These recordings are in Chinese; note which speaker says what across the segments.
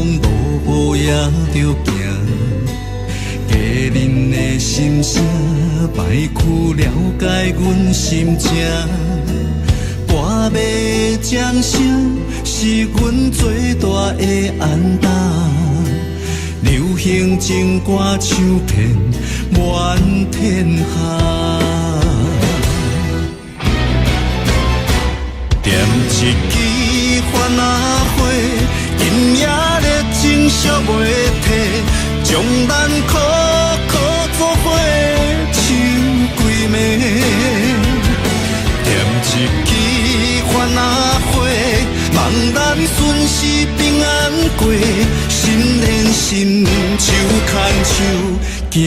Speaker 1: 风落雨也着行。家人的心声，摆曲了解阮心情。歌要掌声，是阮最大的安踏。流行情歌唱遍满天下。点一支番仔火，今夜热情烧袂退，将咱苦苦作伙唱几暝。点一支番仔火，望咱顺时平安过，心连心，手牵手，行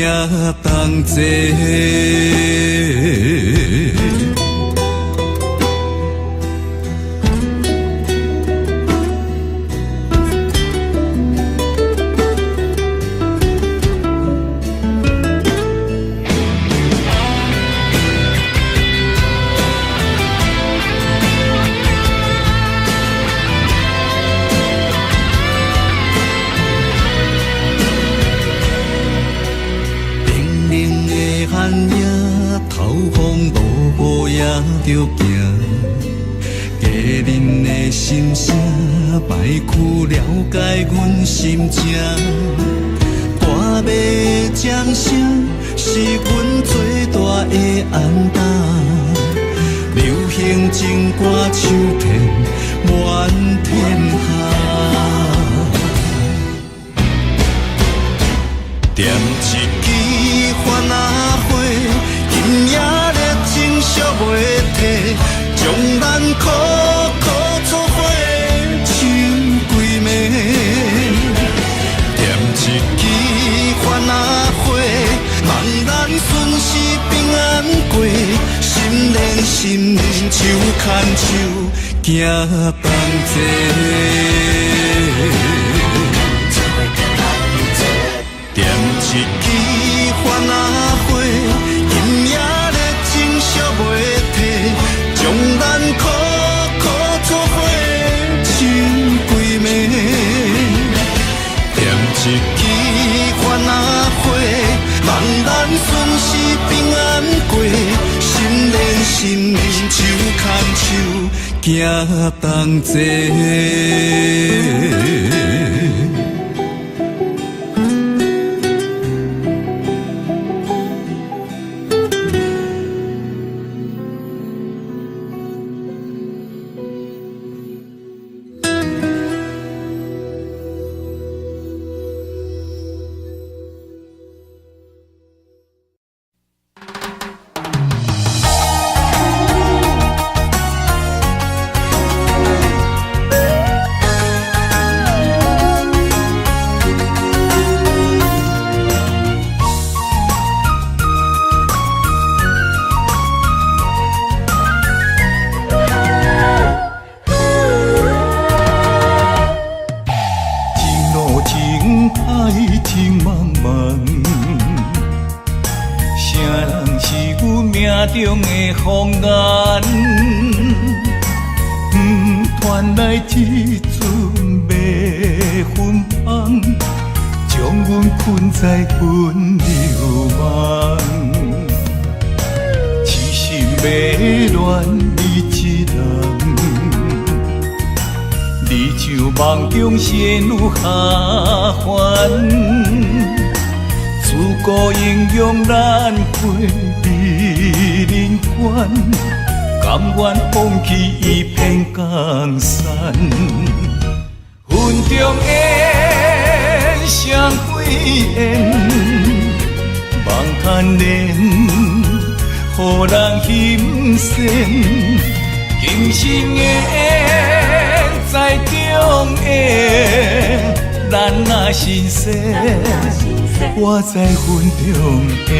Speaker 1: 同齐。着行，家人的心声，摆曲了解阮心情。歌要掌声，是阮最大的安踏。流行情歌唱遍满天下。点一支番仔火，今夜热情烧袂退，将咱苦苦作伙唱几暝。点一支番仔火，望咱顺时平安过，心连心，手牵手，行同齐。点一支番仔火，今夜热情烧袂退，将咱苦苦作伙唱几暝。点一支番仔火，望咱顺时平安过，心连心，手牵手，行同齐。
Speaker 2: 中的风眼，传来一阵迷魂香，将阮困在温柔梦。痴心迷恋你一人，你像梦中仙女下凡，自古英雄难归。人间，甘愿放弃一片江山。云中烟，双归烟，望看莲，予人欣羡。今生的缘，在中缘，咱若心生，我在云中烟。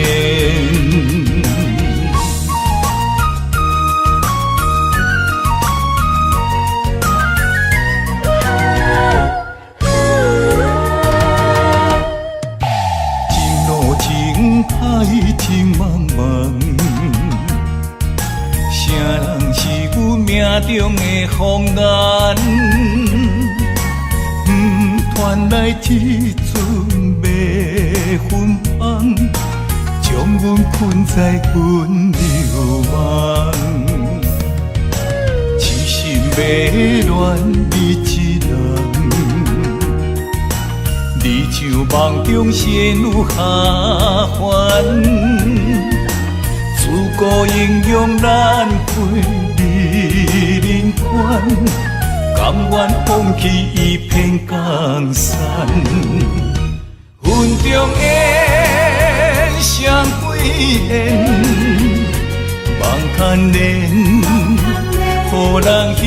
Speaker 2: 海情茫茫，谁人是阮命中的风眼？传来一阵迷魂香，将阮困在温柔梦。痴心迷恋你一人，你像梦中仙女下凡，自古英雄难配美人关。甘愿放弃一片江山，云中烟，双飞燕，梦牵连，予人心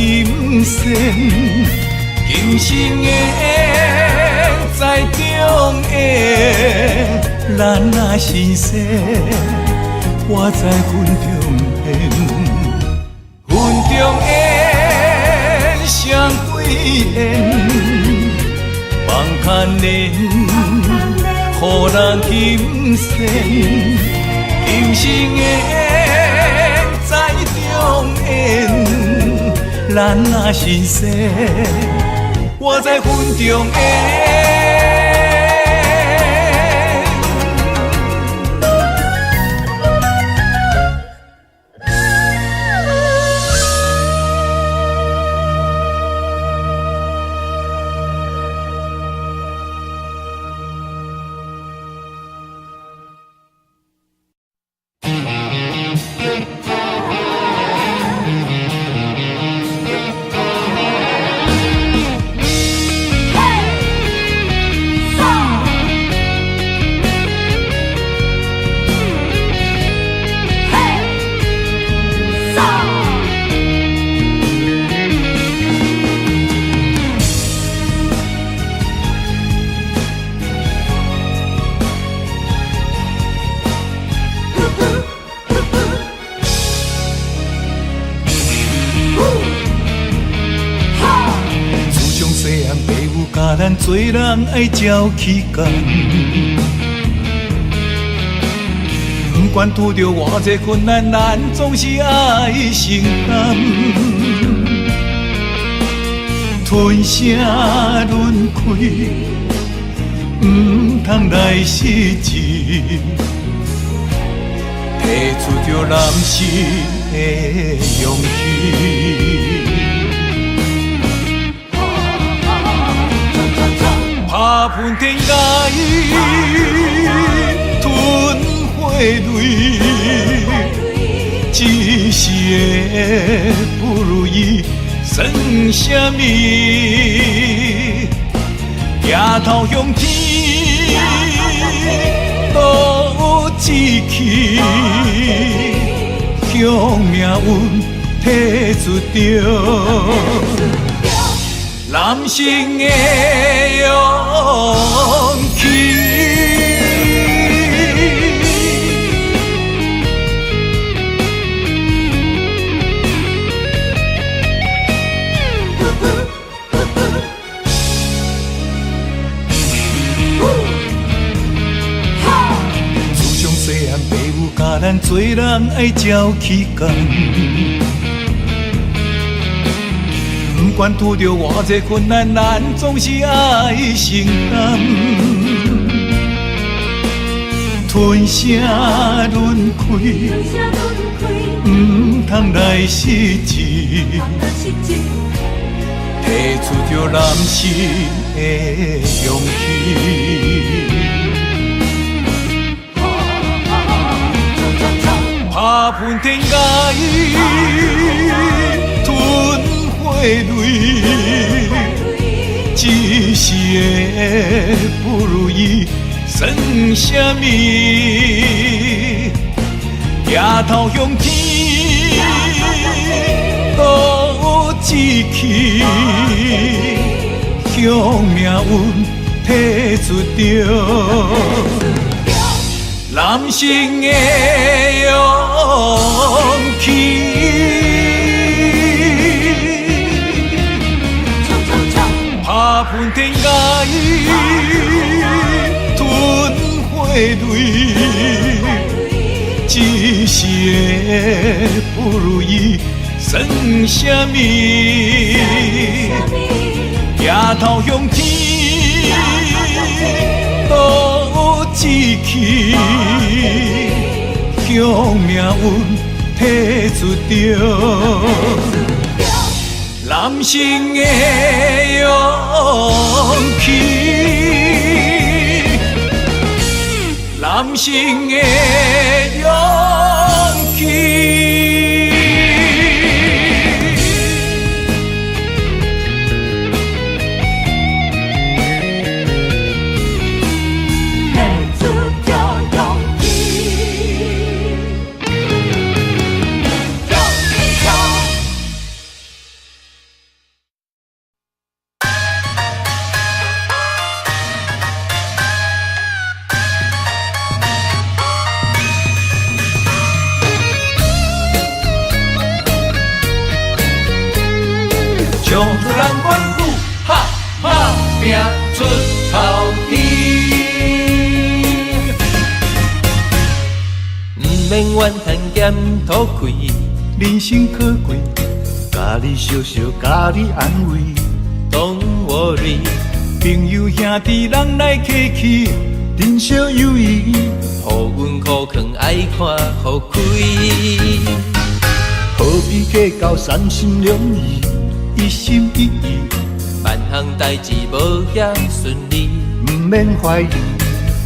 Speaker 2: 弦。今生的在中缘，咱若心生，我在云中烟，云中烟。双飞燕，梦牵连，予人心弦。今生的在中缘，咱若心生，我在云中烟。咱做人爱照起干，不管拄着偌济困难，咱总是爱承担。吞声轮开，不通来失志，提出着男性的勇气。打喷天涯，吞血泪，一时的不如意算什么？抬头向天，路志气，向命运提出着。男性的勇气，自从细汉父母教咱做人爱照起干。不管拄着偌济困难，咱总是爱承担。吞声轮开，不通来失志，提出着男性的勇气。打喷天涯，血泪，一时的不如意算什么？抬头向天，路志气，向命运提出着。男性的勇气。打喷天涯，吞血泪，一时的不如意算什么？抬头向天，去，向命运提出着男性的勇气，男性的勇气。冲出人关虎，哈哈拼出头天。
Speaker 3: 毋免怨叹咸土开，
Speaker 2: 人生可贵，家己笑笑，家己安慰。
Speaker 3: Don't worry，
Speaker 2: 朋友兄弟人来客去，人生有意。
Speaker 3: 互阮苦劝爱看互开，
Speaker 2: 何必计较三心两意？一心一意，
Speaker 3: 万项代志无遐顺利，
Speaker 2: 毋免怀疑。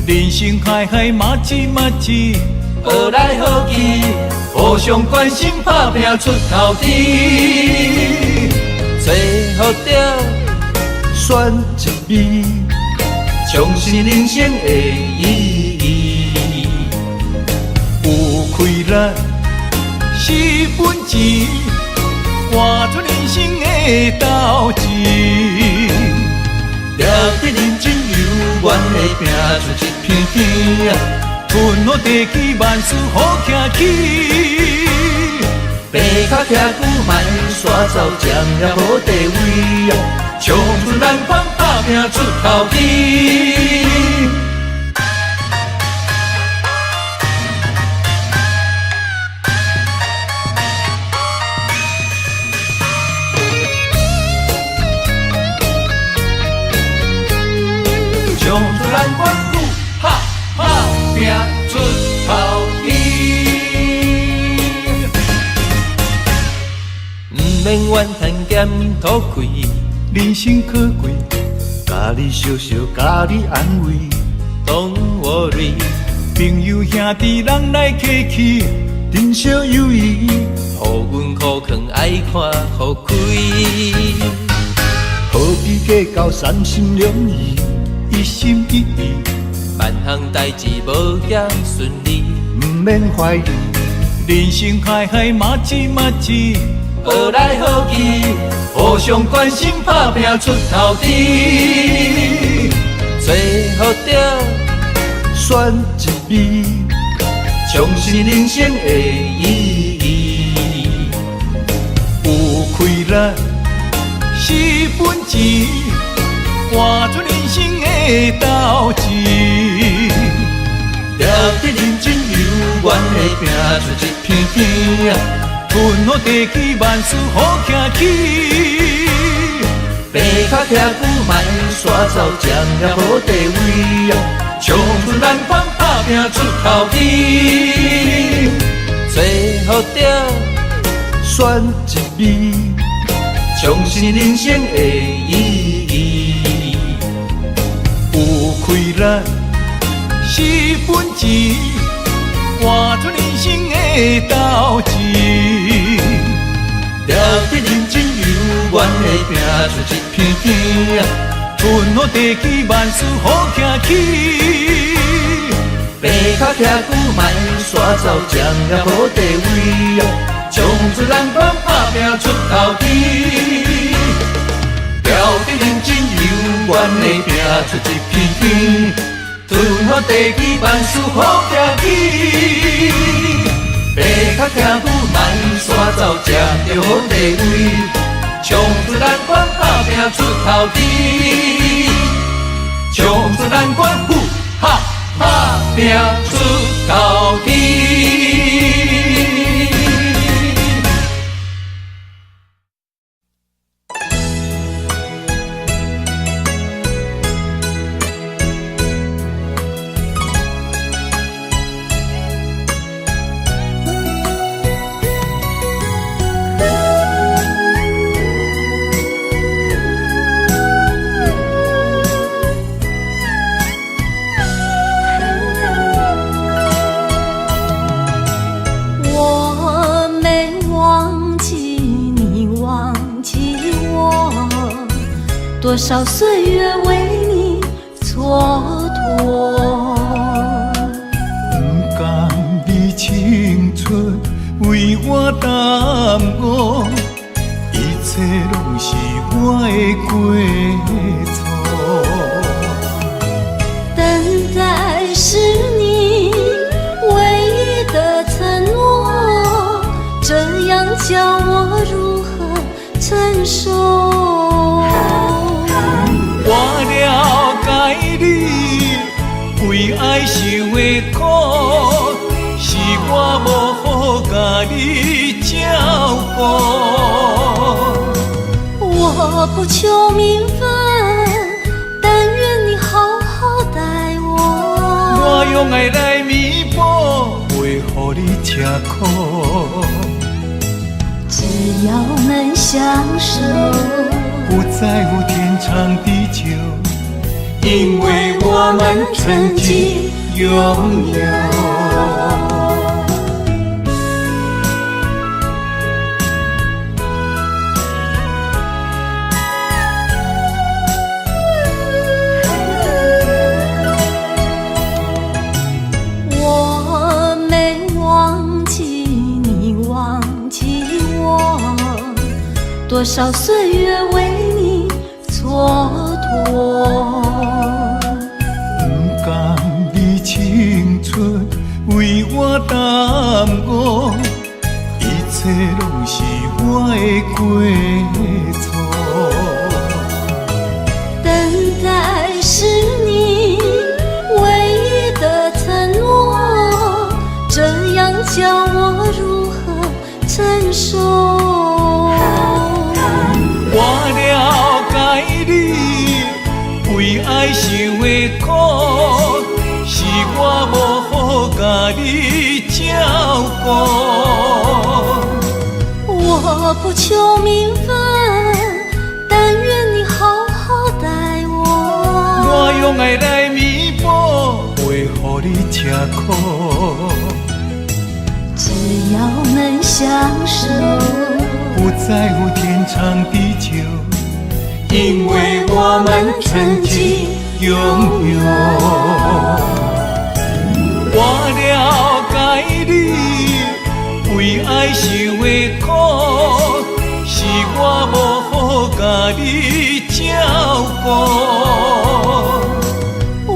Speaker 2: 人生海海马子马子，
Speaker 3: 好来好去，
Speaker 2: 互相关心打拼出头天。
Speaker 3: 找好着
Speaker 2: 选一味，重视人生的意义。有开咱4分钱，换出人生的斗志。
Speaker 3: 了得认真有愿的拼出一片天，
Speaker 2: 分好地基，万事好行起。
Speaker 3: 爬脚徛久莫煞走，占了好地位，
Speaker 2: 冲出咱款打拼出头天。冲出咱关虎，哈哈拼出头天。
Speaker 3: 毋免怨叹咸土开，
Speaker 2: 人生可贵，家己笑笑，家己安慰。
Speaker 3: Don't worry，
Speaker 2: 朋友兄弟人来客去，人生有意。
Speaker 3: 互阮苦劝爱看互开，
Speaker 2: 何必计较三心两意？一心一意，
Speaker 3: 万项代志无遐顺利，
Speaker 2: 毋免怀疑。人生海海马子马子，
Speaker 3: 好来好去，
Speaker 2: 互相关心打拼出头天。
Speaker 3: 找好着
Speaker 2: 选一味，重视人生的意义。有开咱4分钱，换出人生的斗志。
Speaker 3: 了得认真有愿的拼出一片天，
Speaker 2: 分好地基，万事好行起。
Speaker 3: 爬脚徛久莫煞走，占了好地位，
Speaker 2: 冲出咱款打拼出头天。
Speaker 3: 找好着
Speaker 2: 选一味，重视人生的意义。有开咱4分钱，换出人生的斗志。
Speaker 3: 了得认真有愿的拼出一片天，
Speaker 2: 分好地基，万事好行起。
Speaker 3: 爬脚徛久莫煞走，占了好地位，
Speaker 2: 冲出咱款打拼出头天。了得认真有愿的拼出一片天，分好地基，万事好行起。爬脚徛久莫煞走，占着好地位，冲出咱款打拼出头天。冲出咱款虎，哈哈拼出头天。
Speaker 4: 多少岁月为你蹉跎。
Speaker 2: 不甘你青春为我耽误，一切拢是我的过错。
Speaker 4: 等待是你唯一的承诺，这样叫我如何承受？
Speaker 2: 我了解你为爱受的苦，是我无好甲你照顾。
Speaker 4: 我不求名分，但愿你好好待我。
Speaker 2: 我用爱来弥补，袂予你吃苦。
Speaker 4: 只要能相守，
Speaker 2: 不在乎天长地久，因为我们曾经拥有。
Speaker 4: 我没忘记你忘记我，多少岁月为你蹉跎。
Speaker 2: 不甘你青春为我耽误，一切拢是我的过错。
Speaker 4: 等待是你唯一的承诺，这样叫我如何承受？
Speaker 2: 我了解你为爱受的苦，是我无好甲你照顾。
Speaker 4: 我不求名分，但愿你好好待我。
Speaker 2: 我用爱来弥补，袂予你吃苦。
Speaker 4: 只要能相守，
Speaker 2: 不在乎天长地久，因为我们曾经拥有。我了解你为爱受的苦，是我无好甲你照顾。
Speaker 4: 我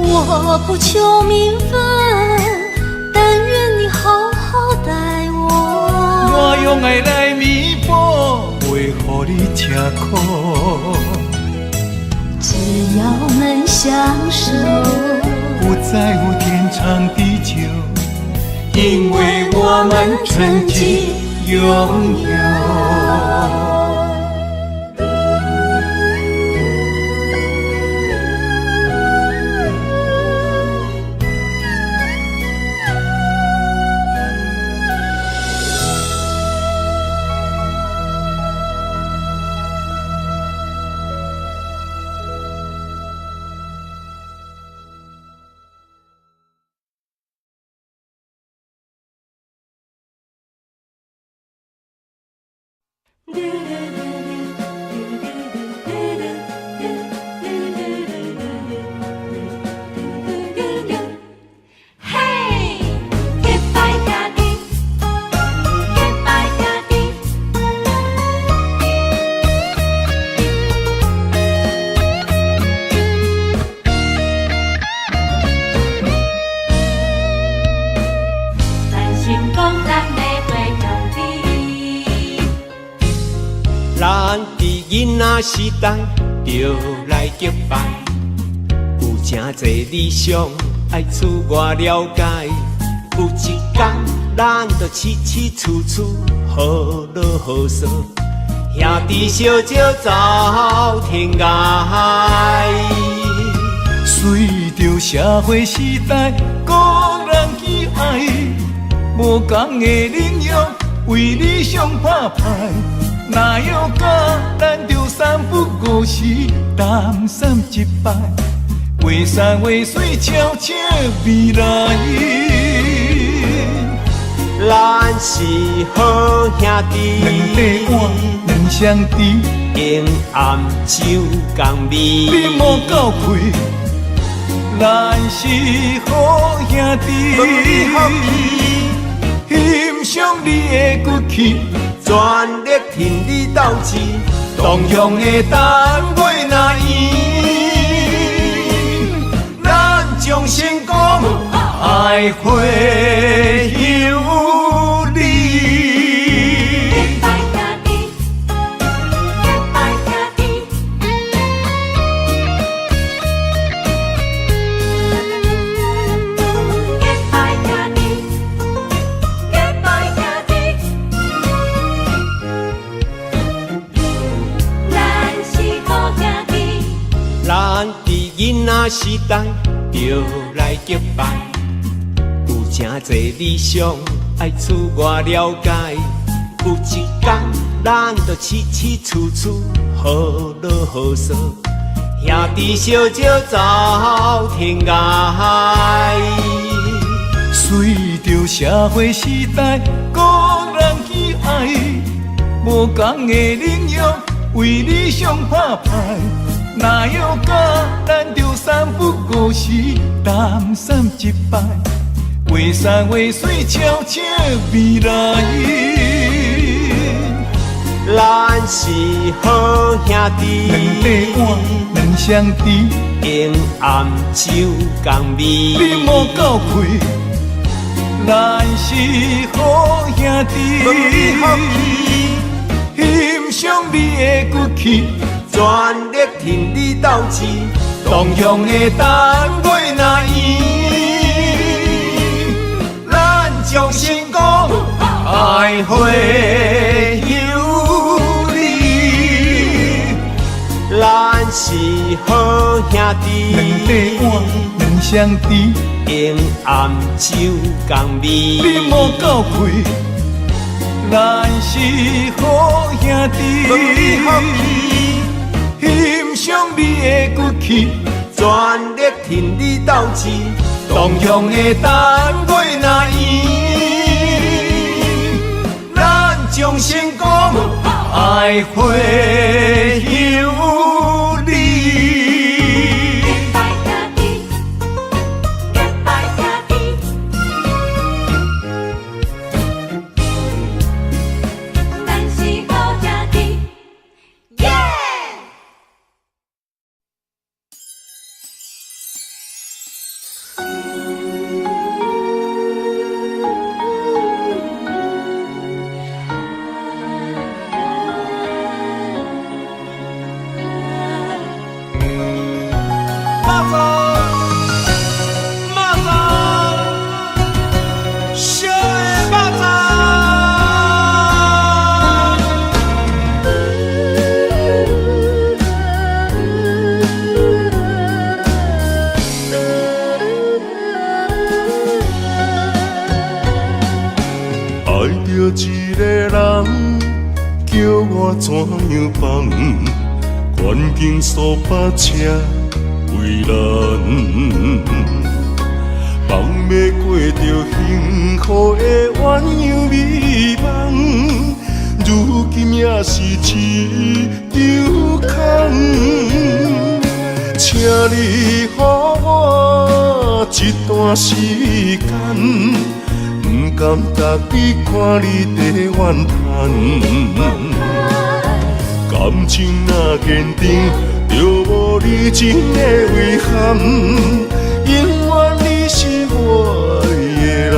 Speaker 4: 不求名分，但愿你好好待我。
Speaker 2: 我用爱来弥补，袂予你吃苦。
Speaker 4: 只要能相守，
Speaker 2: 不在乎天长地久，因为我们曾经拥有。
Speaker 5: 咱伫囡仔时代就来结拜，有真侪理想爱自我了解。有一天，咱就起起厝厝好乐好说，兄弟相招走天涯。
Speaker 2: 随着社会时代，个人喜爱，无同的领域为理想打拼。哪有甲咱着三不五时谈三一摆，画山画水悄悄未来。
Speaker 5: 咱是好兄弟，
Speaker 2: 两块碗，两两相知，
Speaker 5: 永暗酒共味。
Speaker 2: 你莫够开，咱是好兄弟。欣赏你的骨气，
Speaker 5: 全力挺你斗志，
Speaker 2: 同乡的单位若圆，
Speaker 5: 咱将成功
Speaker 2: 爱会有你。
Speaker 5: 咱伫囡仔时代就来结拜，有真侪理想爱厝外了解。有一天，咱就起起厝厝好乐好说，兄弟相招走天涯。
Speaker 2: 随着社会时代，个人喜爱，无同的领域为理想拍牌。哪有甲咱着三不五时，谈三一摆，画山画水悄悄未来。
Speaker 5: 咱是好兄弟，
Speaker 2: 两块碗，两相知，
Speaker 5: 永暗酒共味。
Speaker 2: 你莫够开，咱是好兄弟。欣赏你的骨气，
Speaker 5: 全力挺你斗志，
Speaker 2: 同乡的单位若圆，
Speaker 5: 咱将成功
Speaker 2: 爱会有你。
Speaker 5: 咱是好兄弟，
Speaker 2: 两块碗，两相知，
Speaker 5: 永暗酒共味。
Speaker 2: 你莫够开，咱是好兄弟。欣赏你的骨气，
Speaker 5: 全力挺你斗志，
Speaker 2: 同乡的单位若圆，
Speaker 5: 咱将成功
Speaker 2: 爱会有你。
Speaker 1: 怎样放？环境数百车为难，放要过着幸福的鸳鸯美梦，如今也是一场空。请你予我一段时间，不甘逐日看你在怨叹。感情若坚定，就无你真的遗憾。永远你是我的人，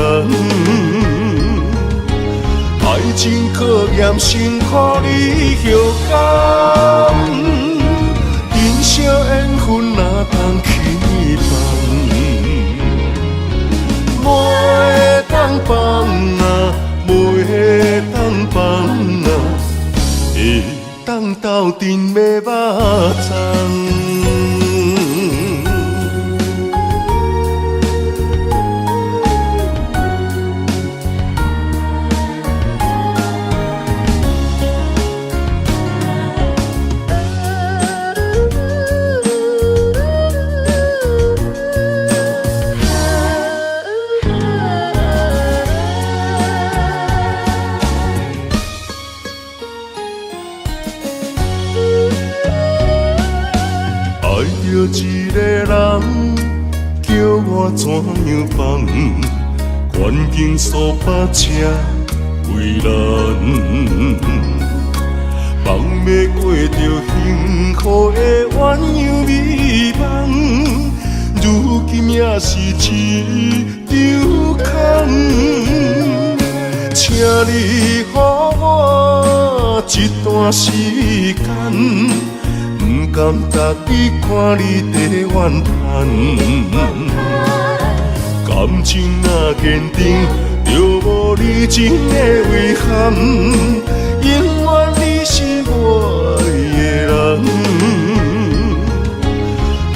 Speaker 1: 爱情考验先予你后感。人生缘分哪通去放？袂当放啊，袂当放啊！当斗阵的肉粽。我怎样放？环境所把车为难，放要过着幸福的鸳鸯美梦，如今也是一场空。请你予我一段时间，不甘逐日看你在怨叹。感情若坚定，就无你情的遗憾。永远你是我的人，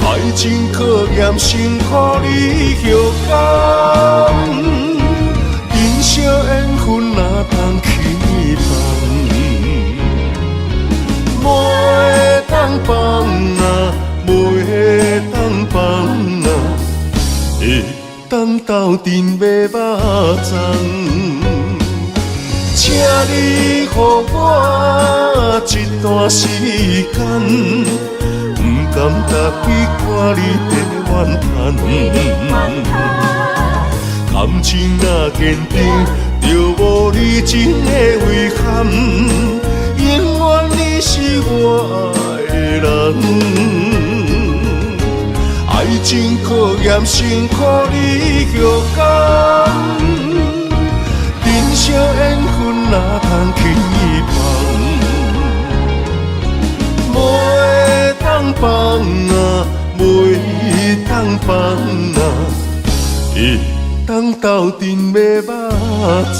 Speaker 1: 爱情考验辛苦你后甘。人生缘分哪通去放？袂当放啊，袂当放啊，会当斗阵买肉粽。请你予我一段时间，不甘逐日看你在怨叹。感情若坚定，就无你情的遗憾。永远你是我的人，爱情考验辛苦你后甘。人生缘分哪通去放？袂当放啊，袂当放啊，会当斗阵买肉粽。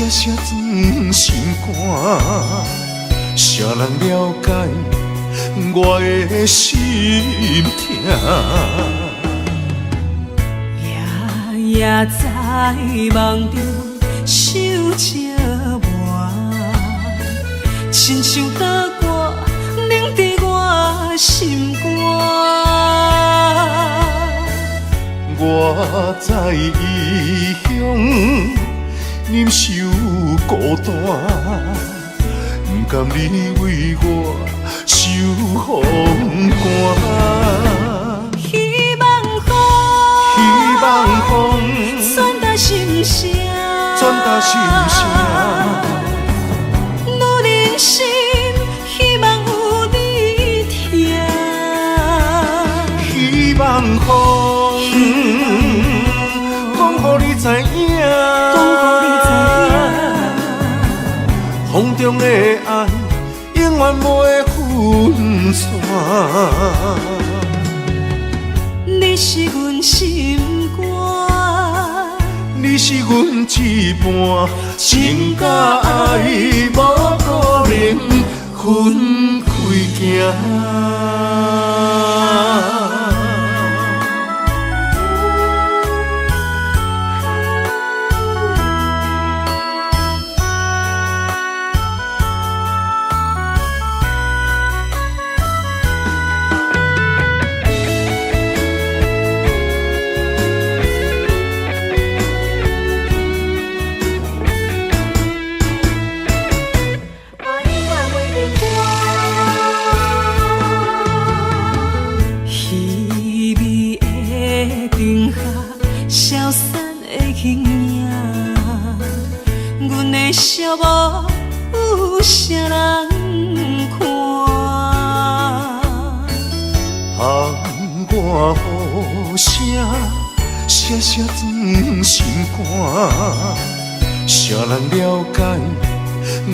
Speaker 1: 写装心肝，谁人了解我的心痛？
Speaker 6: 夜夜在梦中想着我，亲像大歌凝在我心肝。
Speaker 1: 我在异乡忍受孤单，不甘你为我受风寒。
Speaker 6: 希望风传达心声，我人生希望有你听。
Speaker 1: 希望风讲予你知影。风中的爱永远不会分散，
Speaker 6: 你是阮心肝，
Speaker 1: 你是阮一半，情甲爱无可能分开行。
Speaker 6: 寂寞有啥人看？
Speaker 1: 窗外雨声，声声钻心肝。谁人了解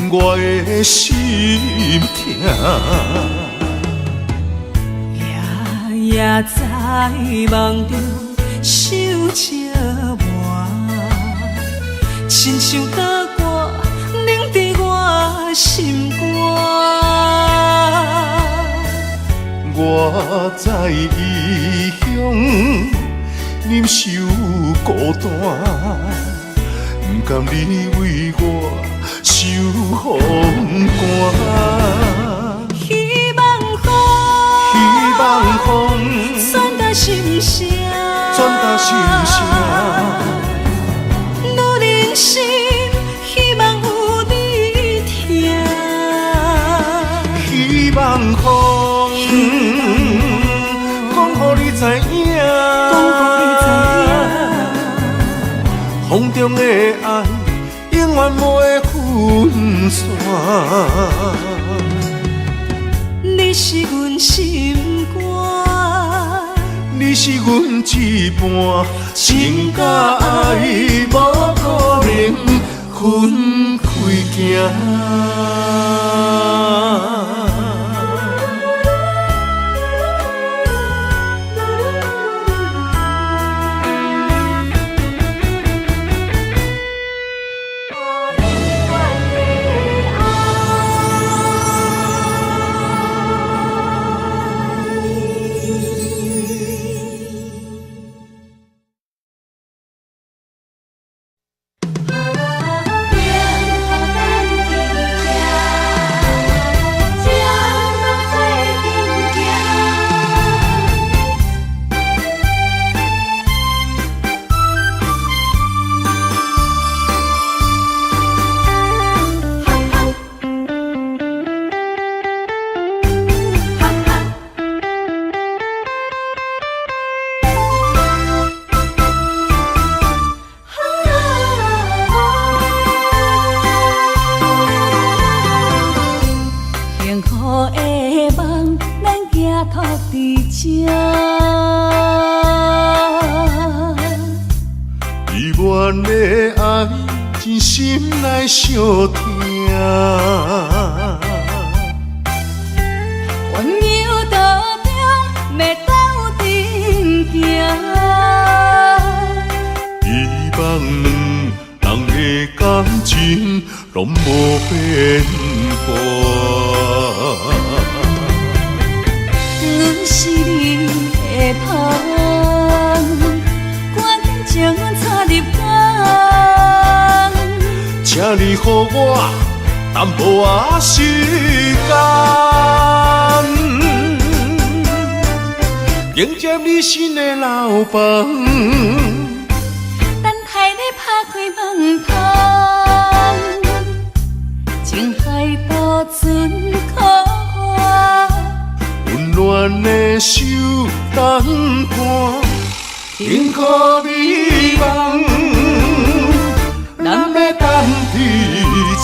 Speaker 1: 我的心痛？
Speaker 6: 夜夜在梦中想这晚，亲像刀割冷在我心肝。
Speaker 1: 我在异乡忍受孤单，不甘你为我受风寒。
Speaker 6: 希望风传达心声，女人心希望有你听。
Speaker 1: 希望风讲予你知影，风中的爱永远不会分散。
Speaker 6: 你是阮心肝，
Speaker 1: 你是阮一半，情甲爱无可能分开行。相听，
Speaker 6: 温柔道中要斗阵行。
Speaker 1: 希望两人的感情拢无变卦。
Speaker 6: 阮是你的香，赶紧将阮插入肝。
Speaker 1: 请你予我淡薄仔时间，迎接你新的老房。
Speaker 6: 等待你拍开门窗，情海渡船可我，
Speaker 1: 温暖的手等看，幸福美梦。咱要等伫车。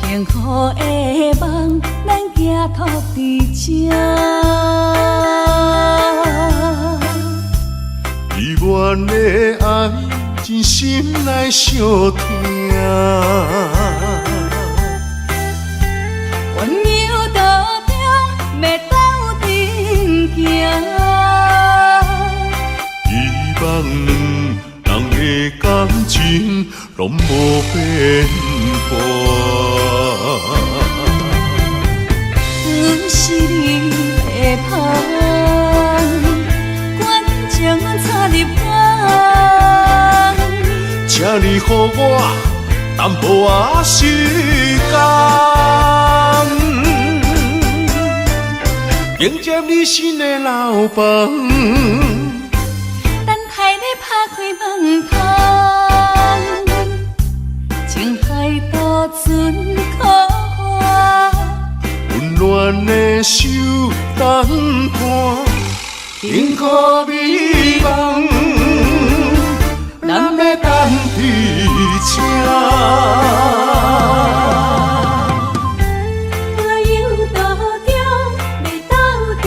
Speaker 6: 幸福的梦，咱行托伫这。
Speaker 1: 阮的爱真心来相听，
Speaker 6: 温柔道中要斗阵行。
Speaker 1: 希望两人的感情拢无变卦。
Speaker 6: 阮是你的香，赶紧将阮插入肝。
Speaker 1: 请你予我淡薄仔时间，迎接你新的老房。
Speaker 6: 等待你拍开门窗，情海渡船可划。
Speaker 1: 温暖的手等伴，幸福美梦，咱要等伫这。
Speaker 4: 我有多重要斗阵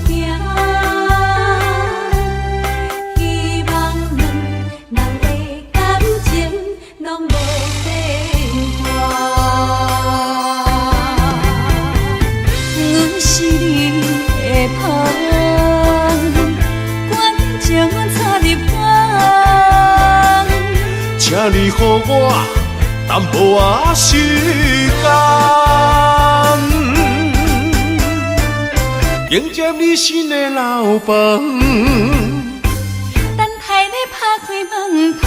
Speaker 4: 行，希望两人的感情拢无变化。
Speaker 6: 我是你的香，感情插入肝。
Speaker 1: 请你予我淡薄仔时间，迎接你新的老房。
Speaker 6: 等待你拍开门窗，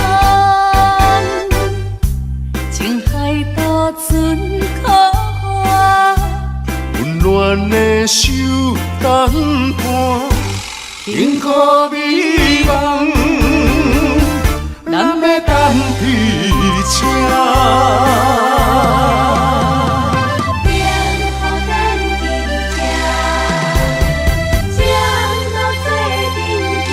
Speaker 6: 情海渡船可划。
Speaker 1: 温暖的手等伴，幸福美梦，咱要等伫这。
Speaker 4: 变好等伫这，将路做阵行。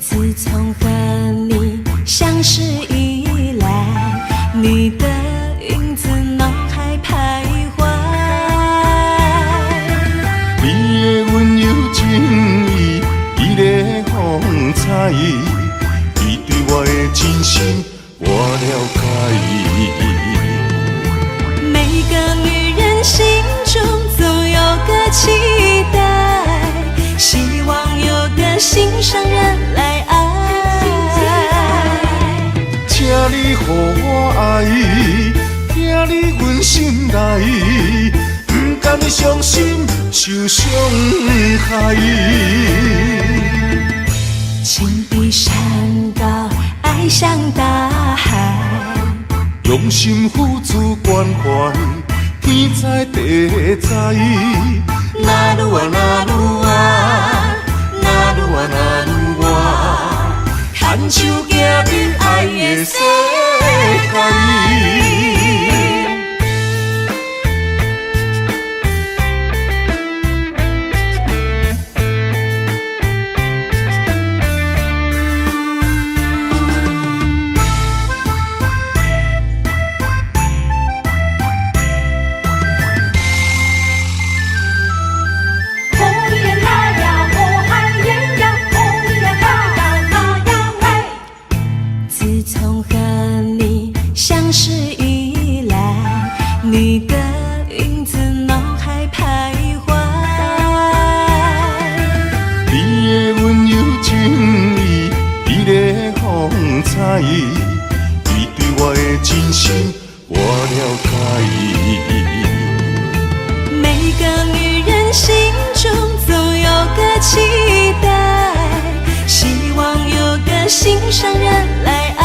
Speaker 4: 自从和你相识以来，你的影子脑海徘徊。
Speaker 1: 你的温柔情意，伊的风采，你对我的真心我了解。
Speaker 4: 每个女人心中总有个期待，希望有个心上人来爱。
Speaker 1: 请你予我爱，听你阮心内，不甘伤心受伤害。
Speaker 4: 情比山高，爱像大海，
Speaker 1: 用心付出关怀，天知地知。那愈啊那愈啊，那愈啊那愈啊，牵手行入爱的世界。
Speaker 4: 自从和你相识以来，你的影子脑海徘徊。
Speaker 1: 你的温柔情意，你的风采，你对我的真心我了解。
Speaker 4: 每个女人心中总有个期待，希望有个心上人来爱。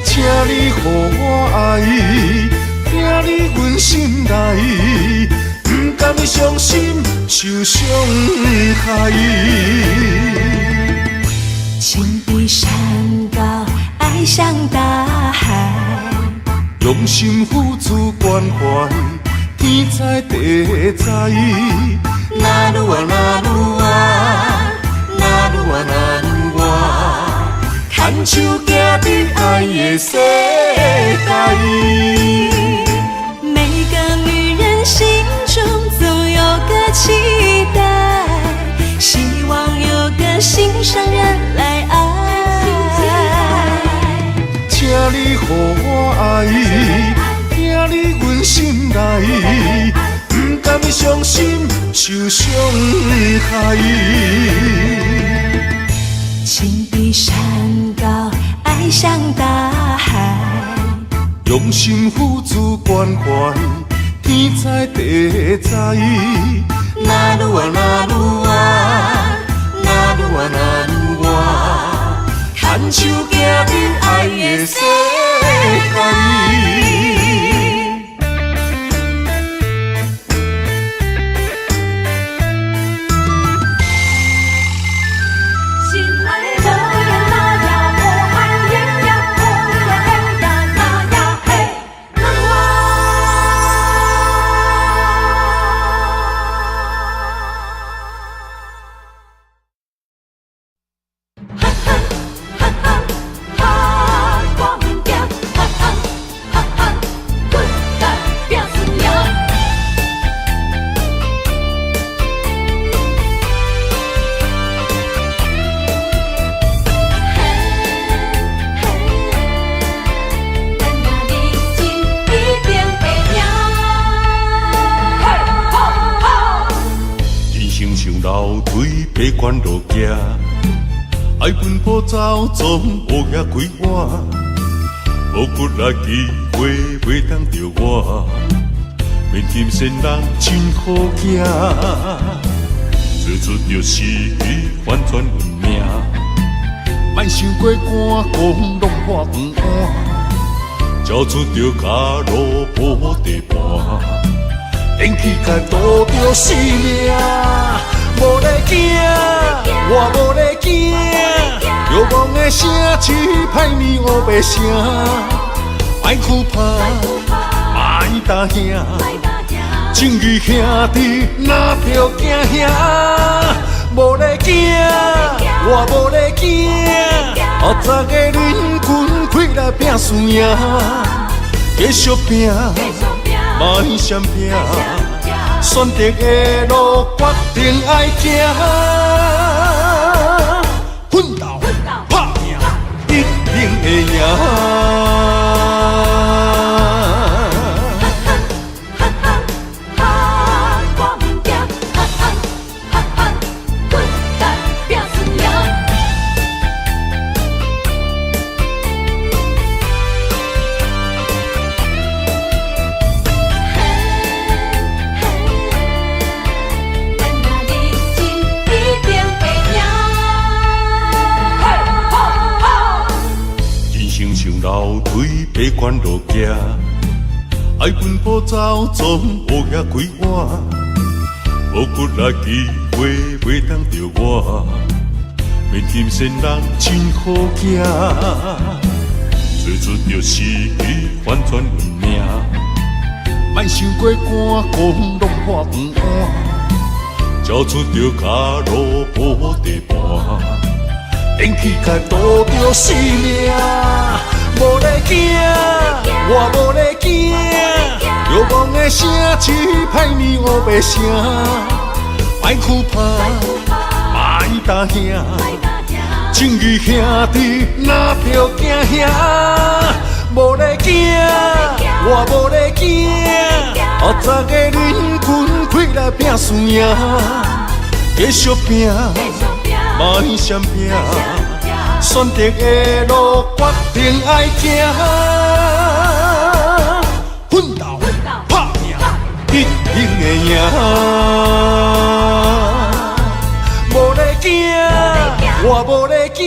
Speaker 1: 请你予我爱，听你阮心内，不甘伤心受伤害。
Speaker 4: 情比山高，爱像大海，
Speaker 1: 用心付出关怀，天知地知。那愈啊那愈啊，那愈啊那愈啊，牵手行入爱的世界。
Speaker 4: 每个女人心中总有个期待，希望有个心心上人来爱。
Speaker 1: 请你予我爱，听你阮心内，不甘伤心受伤害。
Speaker 4: 情比山高，爱像大海，
Speaker 1: 用心付出关怀，天知地知。哪愈啊哪愈啊，哪愈啊哪愈啊，牵手行入爱的世界。爬关路行，爱奔波走总乌鸦开碗，无骨力机会袂当着我，免金仙人真好行，做出着失去反转运命，莫想过寒讲拢破饭碗，交出着脚路无地盘，连起甲赌着性命。无咧惊，我无咧惊，遥望的城市歹面乌白声，莫哭怕，莫担兄，情义兄弟哪着惊兄？无咧惊，我无咧惊，后早个恁群开来拼输赢，继续拼，莫闪拼。选择的路，决定爱行，奋斗打拼，一定会赢。楼梯爬关路行，爱奔波走总乌鸦开碗，无骨力机会袂当着我，免金仙人真好行，做出着失去反转运命，莫想过寒讲拢破饭碗，交出着脚路无地盘。连起甲赌着性命，无咧惊，我无咧惊，遥望的城市歹面乌白声，莫哭怕，莫担兄，情义兄弟哪着惊兄？无咧惊，我无咧惊，后早个恁群开来拼输赢，继续拼。莫闪拼，选择的路决定爱行，奋斗打拼，一定会赢。无咧惊，我无咧惊，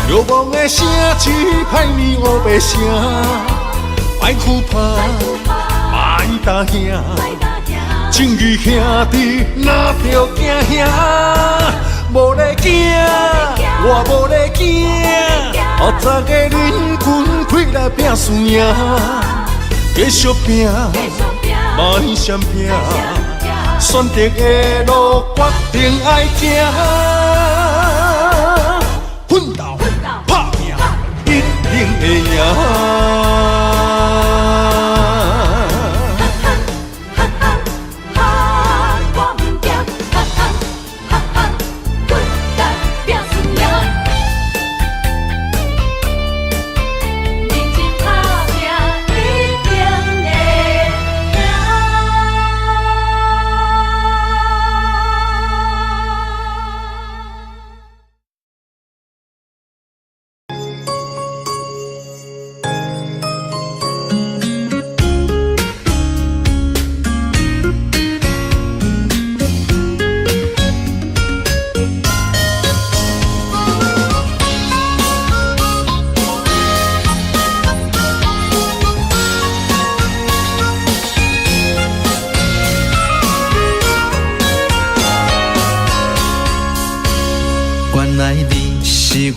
Speaker 1: 遥望的城市歹面乌白声，莫哭怕，莫担兄，情义兄弟哪着惊兄？无咧惊，我无咧惊，后早个恁群开来拼输赢，继续拼，莫闪拼，选择的路决定爱行，奋斗打拼，一定会赢。
Speaker 6: 拼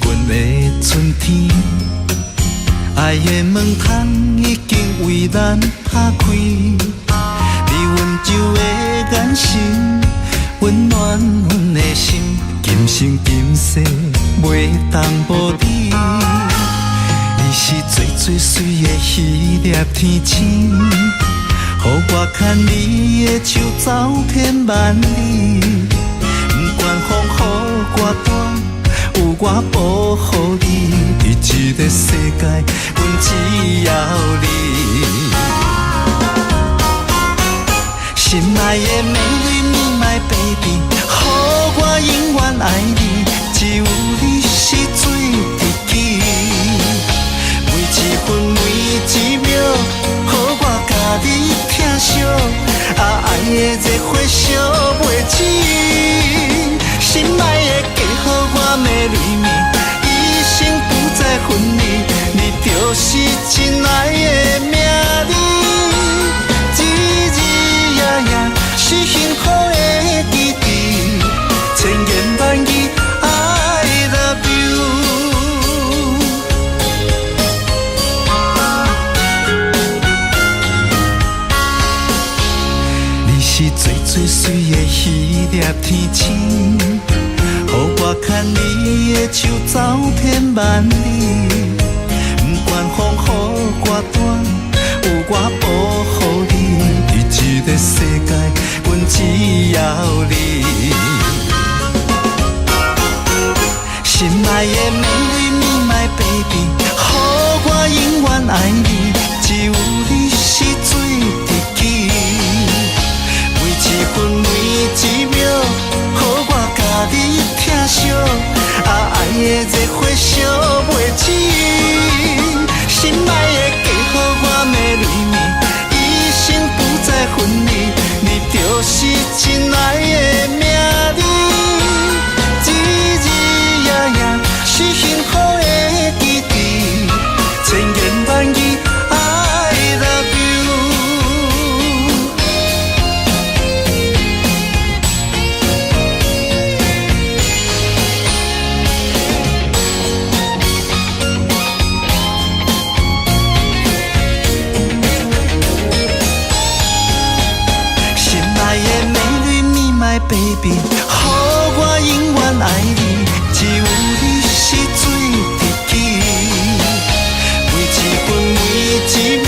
Speaker 1: 阮的春天。爱的门窗已经为咱打开，你温柔的眼神温暖阮的心，今生今世袂当无你。你是最最水的迄粒天星，予我牵你的手走遍万里，不管风雨我大，有我保护你。伫这个世界，阮只要你。心爱的美丽你my baby， 予我永远爱你，只有你是最知己。每一分每一秒，予我甲你疼惜，爱的热火烧袂止。心爱的嫁予我美丽美，一生不再分离，你就是真爱的名字。日日夜夜是幸福的记忆，千言万语 I love you。你是最最水的迄粒天星，予我牵你的手走遍万里，不管风雨我大，有我保护你。伫这个世界，阮只要你。心爱的美丽你my baby， 予我永远爱你，只有你是最知己。每一分每一秒，予我甲你疼惜，爱的热火烧袂止。心爱的嫁予我美丽美，一生不再分离，你就是真爱的名字。日日夜夜是幸福的记忆，千言万语 I love you。心爱的美丽你my baby， 予我永远爱你，只有你是最知己。每一分每一秒，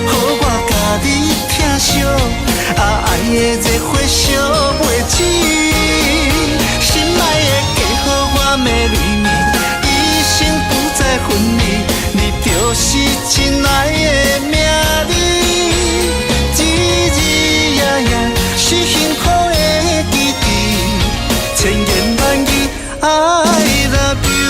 Speaker 1: 予我甲你疼惜，爱的热火烧袂止。心爱的嫁予我美丽美，一生不再分离，你就是真爱的名字。日日夜夜是幸福的记忆，千言万语 I love you。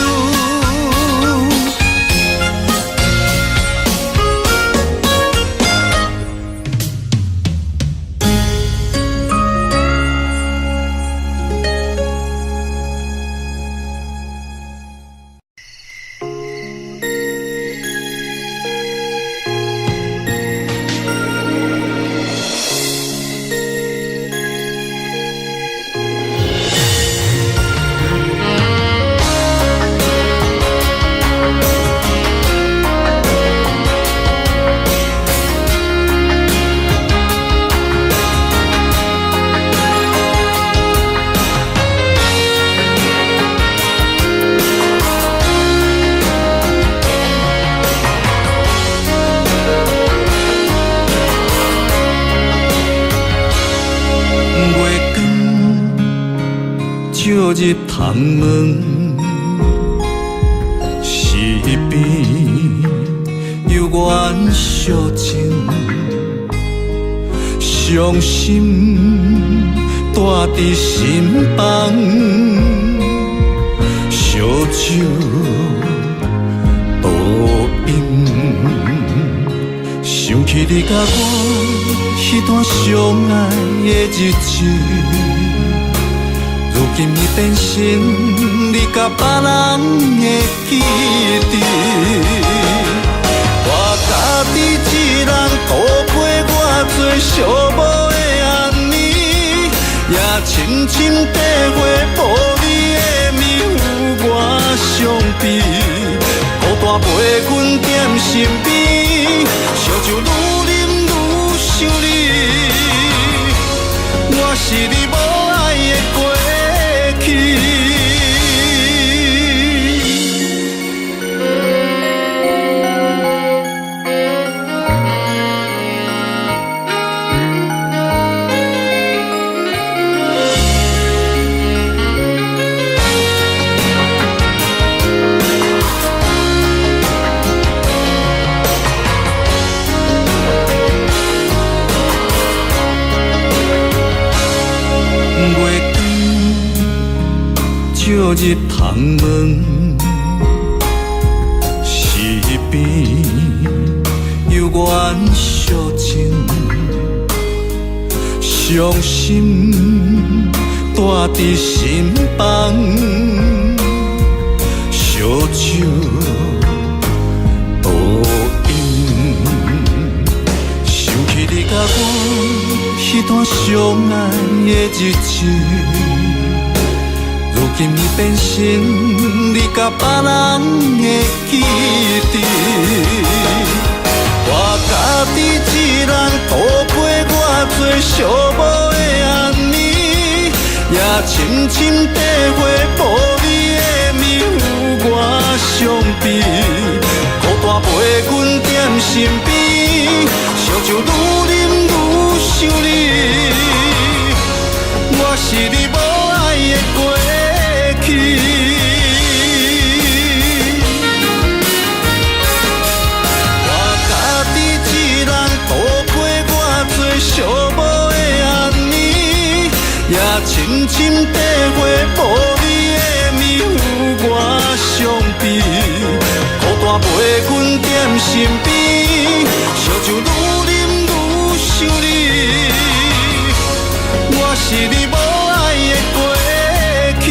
Speaker 1: 照入窗门，四边幽怨烧情，伤心带伫心房，烧酒倒饮，想起你甲我迄段相爱的日子。如今已变成你甲别人的记忆，我家己一人度过我最寂寞的暗暝，也深深体会无你的面有我伤悲，孤单陪阮踮身边，烧酒愈啉愈想你，我是你无爱的过去。照日窗门，是边有缘相情，伤心带伫心房，烧酒倒饮，想起你甲我迄段相爱的日子。如今已变成你甲别人的记忆，我家己一人度过我最寂寞的暗暝，也深深体会无你的面有我伤悲，孤单陪阮踮身边，烧酒愈啉愈想你，我是你无爱的过去，我家己一人度过我最寂寞的暗暝，也深深体会无你的面有我伤悲，孤单陪阮踮身边，烧酒愈啉愈想你，我是你无爱的过去。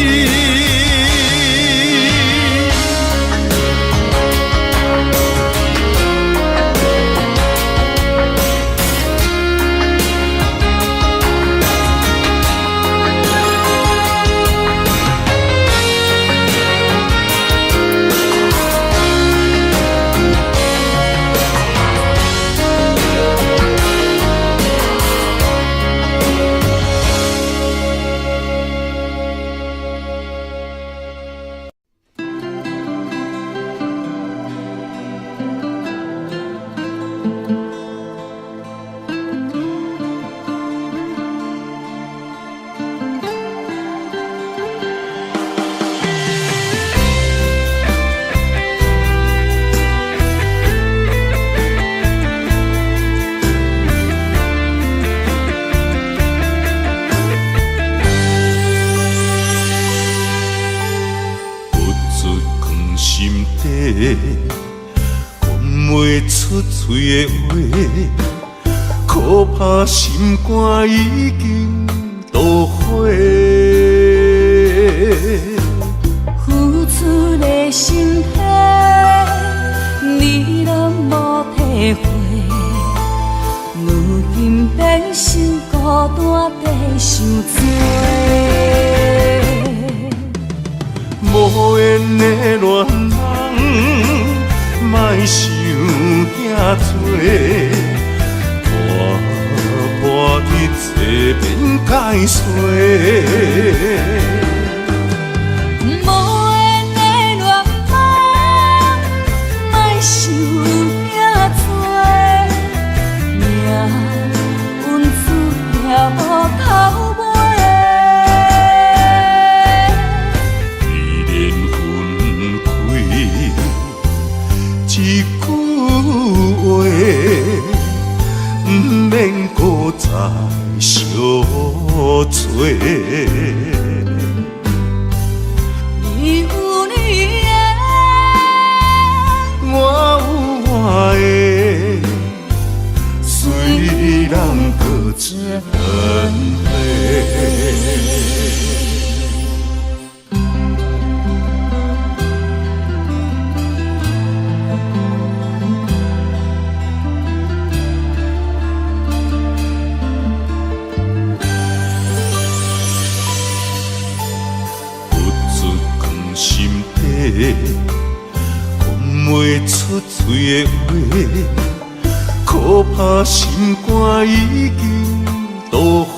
Speaker 1: 讲袂出嘴的话，可怕心肝已经都火。
Speaker 6: 付出的心血，你拢无体会。如今变成孤单地受罪。
Speaker 2: 无缘的恋人，莫想遐多，破日子免解释。
Speaker 6: 无缘的恋人，莫想遐多，命运注了头尾。一句话，不免搁再相做。
Speaker 1: 袂出嘴的话，可怕心肝已经都火。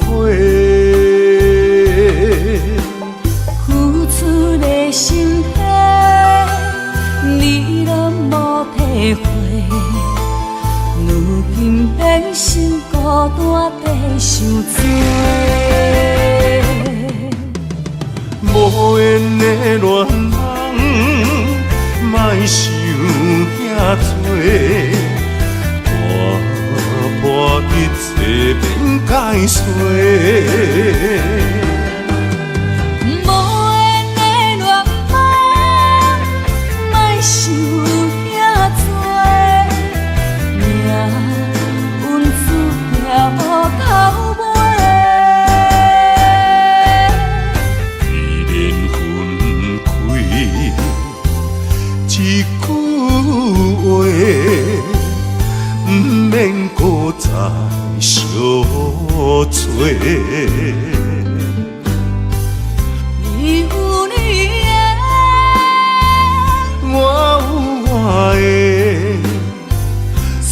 Speaker 6: 付出的心血，你拢无体会。如今变成孤单地受罪。
Speaker 1: 无缘的恋人，莫想遐多，破一切免解释。
Speaker 6: 无缘的恋梦，莫想遐多，命运注定无头尾。
Speaker 1: 一念分开，一句话，不免搁再相找。
Speaker 6: 你有你的，
Speaker 1: 我有我的，虽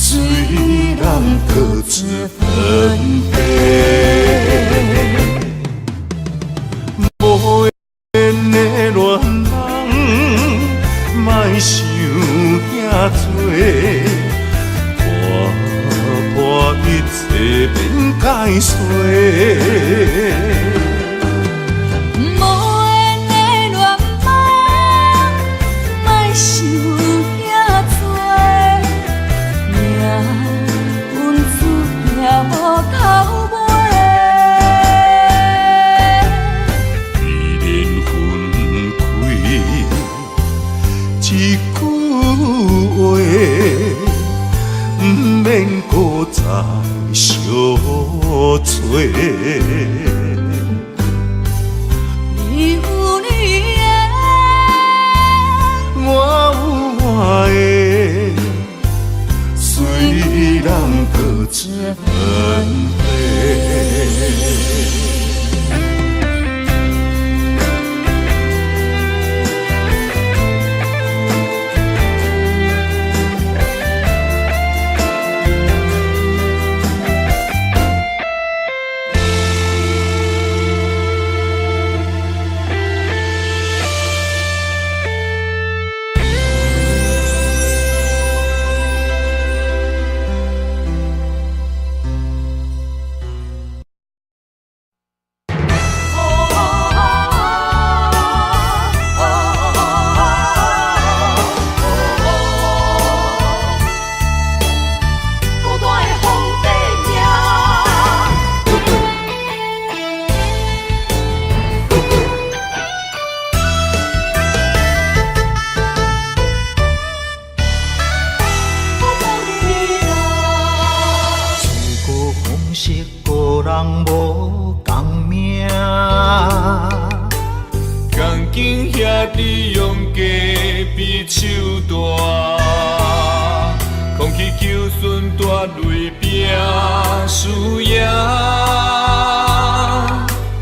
Speaker 1: 然各自分开。无缘的恋人，莫想遐多，破一切免解释。
Speaker 6: 无缘的恋梦，莫想遐多，命运注定无头尾。
Speaker 1: 一念分开，一句话，不免搁再相找。
Speaker 6: 你有你的，
Speaker 1: 我有我的，虽然各自分开。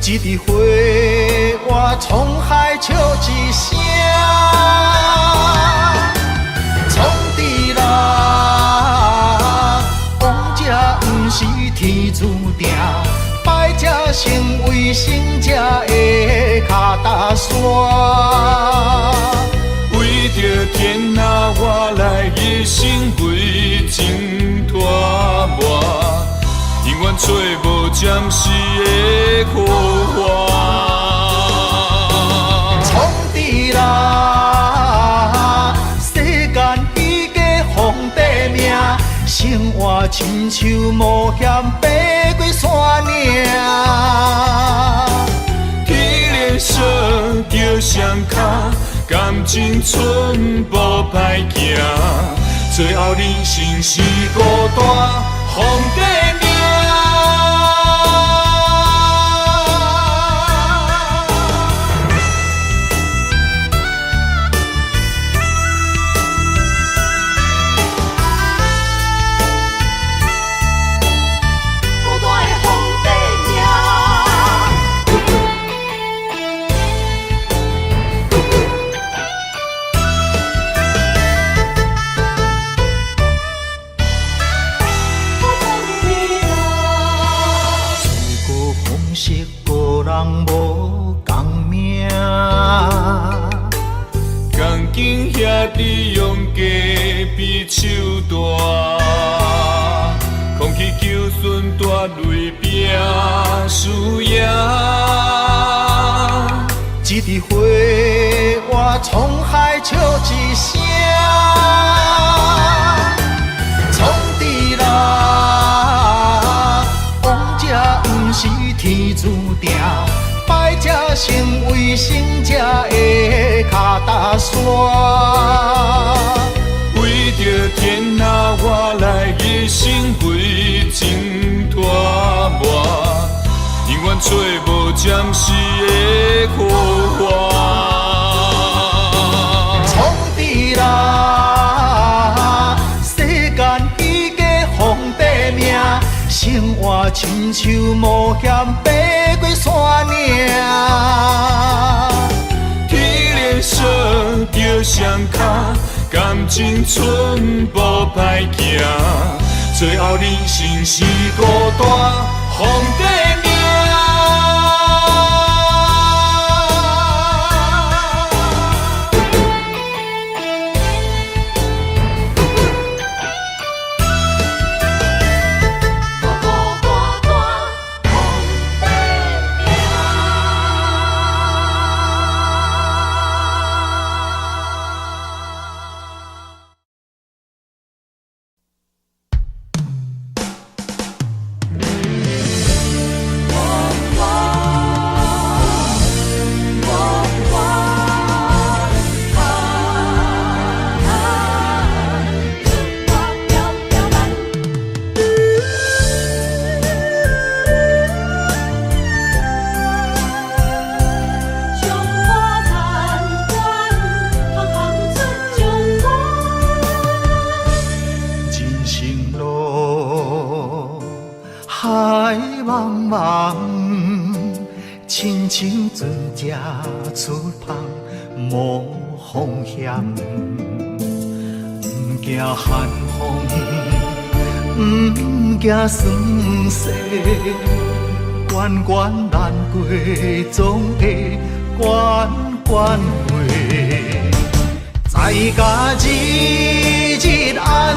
Speaker 1: 一枝花，我沧海笑一声，创治人，王者不是天注定，败者成为胜者的脚踏山。为着天下，我来一生为情拖磨。永远找无暂时的苦花，创治人，世间彼个皇帝命，生活亲像冒险爬过山岭。天连锁叫双脚，感情寸步歹行，最后人生是孤单皇帝命。
Speaker 2: 兄弟用家比手大，空气求顺大泪拼输赢。
Speaker 1: 一枝花，我沧海笑一声。创治人，王者不是天注定，败者成为胜者的脚踏山。
Speaker 2: 为着天下，我来一生为情拖磨。永远找无暂时的苦花。
Speaker 1: 创治人，世间彼个皇帝命，生活亲像冒险爬过山岭。
Speaker 2: 天连锁着双脚，感情寸步歹行，最后人生是孤单皇帝命。
Speaker 1: 亲像船只出航，无风险，不惊寒风，不惊酸涩，关关难过，总会关关过。在家日日安，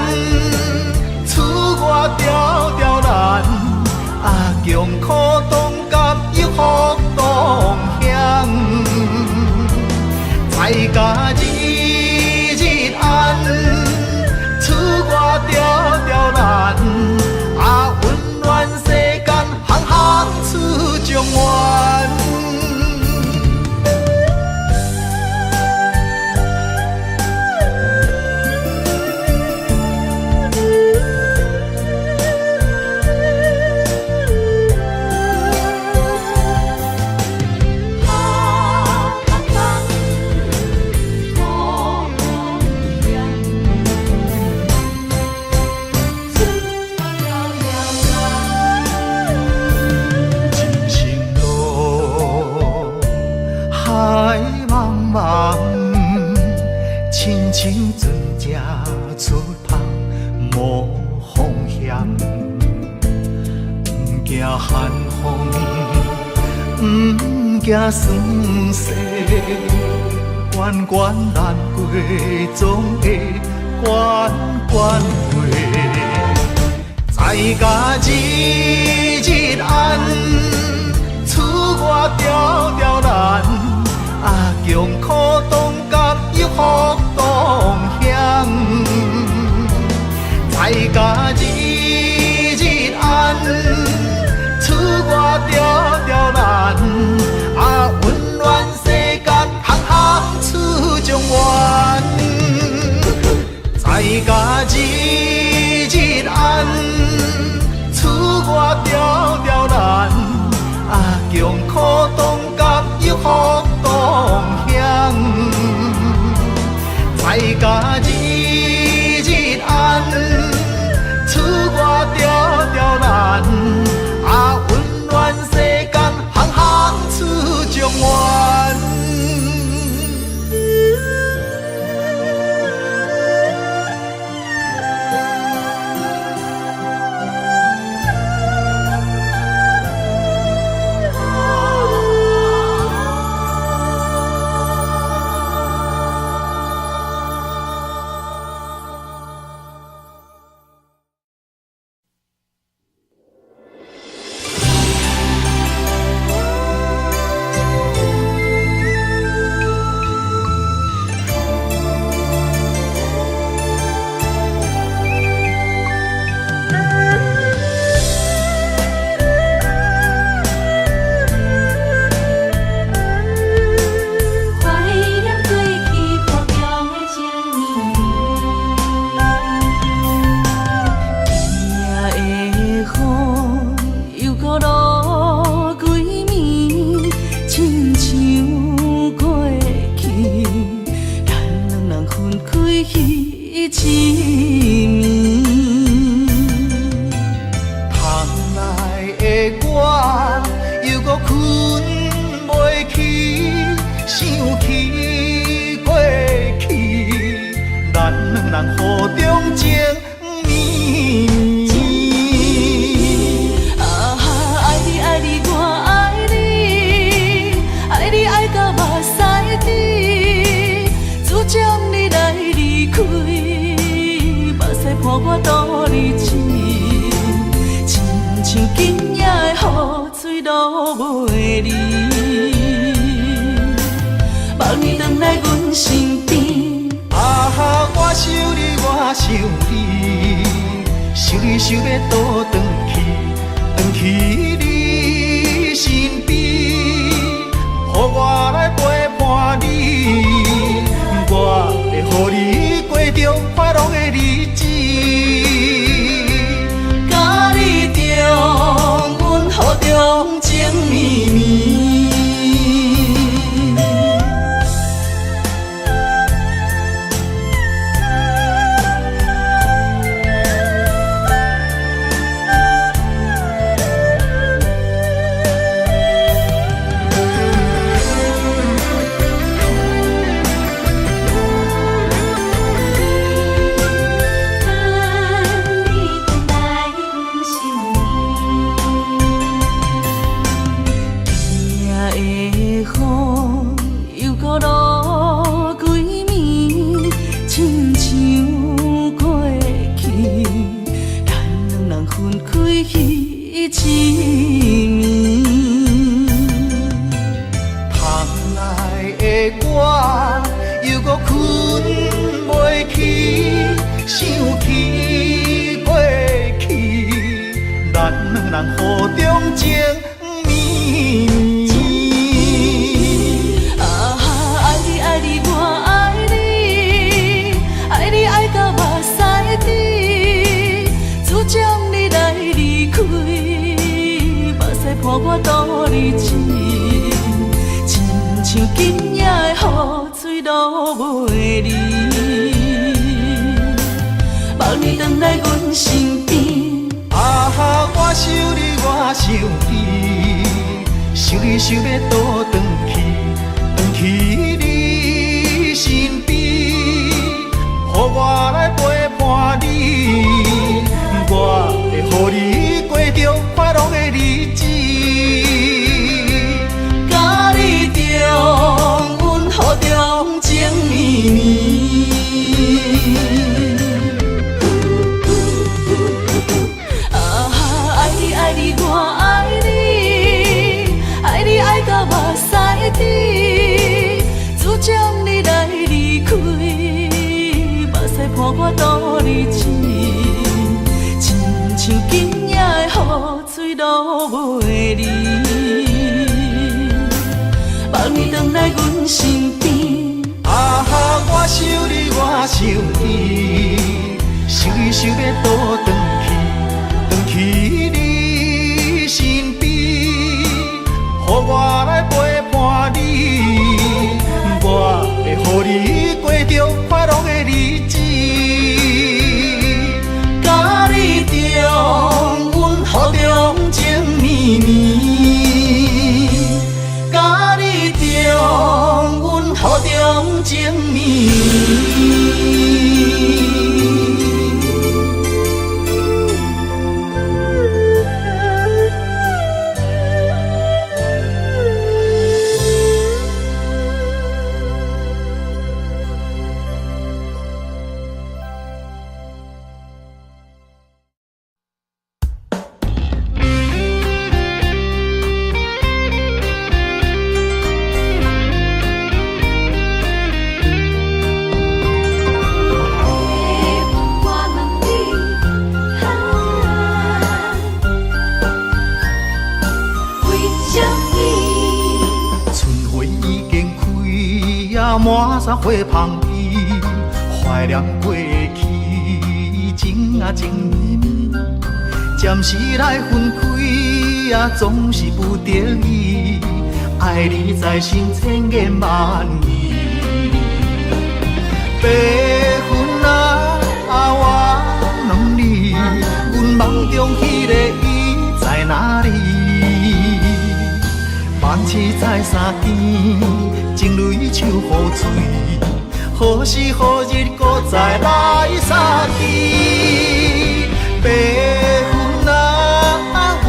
Speaker 1: 厝外条条难，强苦当甘又福当享。在家日日安，厝外条条难，温暖世间行行出状元。亲像船只出航，无风险，不惊寒风，不惊酸涩，关关难过，总会关关过。在家日日安，厝外条条难。强苦当甘又福当享，在家日日安，厝外条条难，温暖世间行行出状元。在家日日安，厝外条条难，强苦当甘又福当享，在家日日安，厝外条条难，温暖世间行行出状元。
Speaker 6: 痴迷。
Speaker 3: 窗内的我又搁困袂去，想起过去，咱两人雨中情绵绵。
Speaker 6: 啊哈，爱你爱你我爱你，爱你爱到目屎滴，主将你来离开，目屎伴我度日子，亲像今夜的雨水落袂离，望你回来阮身边。
Speaker 3: 啊哈，我想你，我想你，想你想要倒转去，转去你身边，予我来陪伴你，我会予你过着快乐的日子。
Speaker 6: 甲你中，阮雨中情绵绵。伴我度日子，亲像今夜的雨水落袂离，望你回来阮身边。
Speaker 3: 啊哈，我想你，我想你，想你想要倒转去，转去你身边，予我来陪伴你，我会予你过着快乐的日子。雨中情绵绵，啊哈，爱你爱你我爱你，爱你爱到目屎滴，主将你来离开，目屎伴我度日子，亲像今夜的雨水落袂离。望你回来阮身边。啊哈，我想你，我想你，想你想要倒转去，转去你身边，予我来陪伴你，我会予你过着快乐的日子。甲你中，阮雨中情绵绵。阮雨中情绵满山花香枝，怀念过去，情啊情绵绵，暂时来分开啊，总是不得已，爱你在心千言万语，白云啊。在三更，情泪手雨水，何时何日搁再来相见？白云啊，我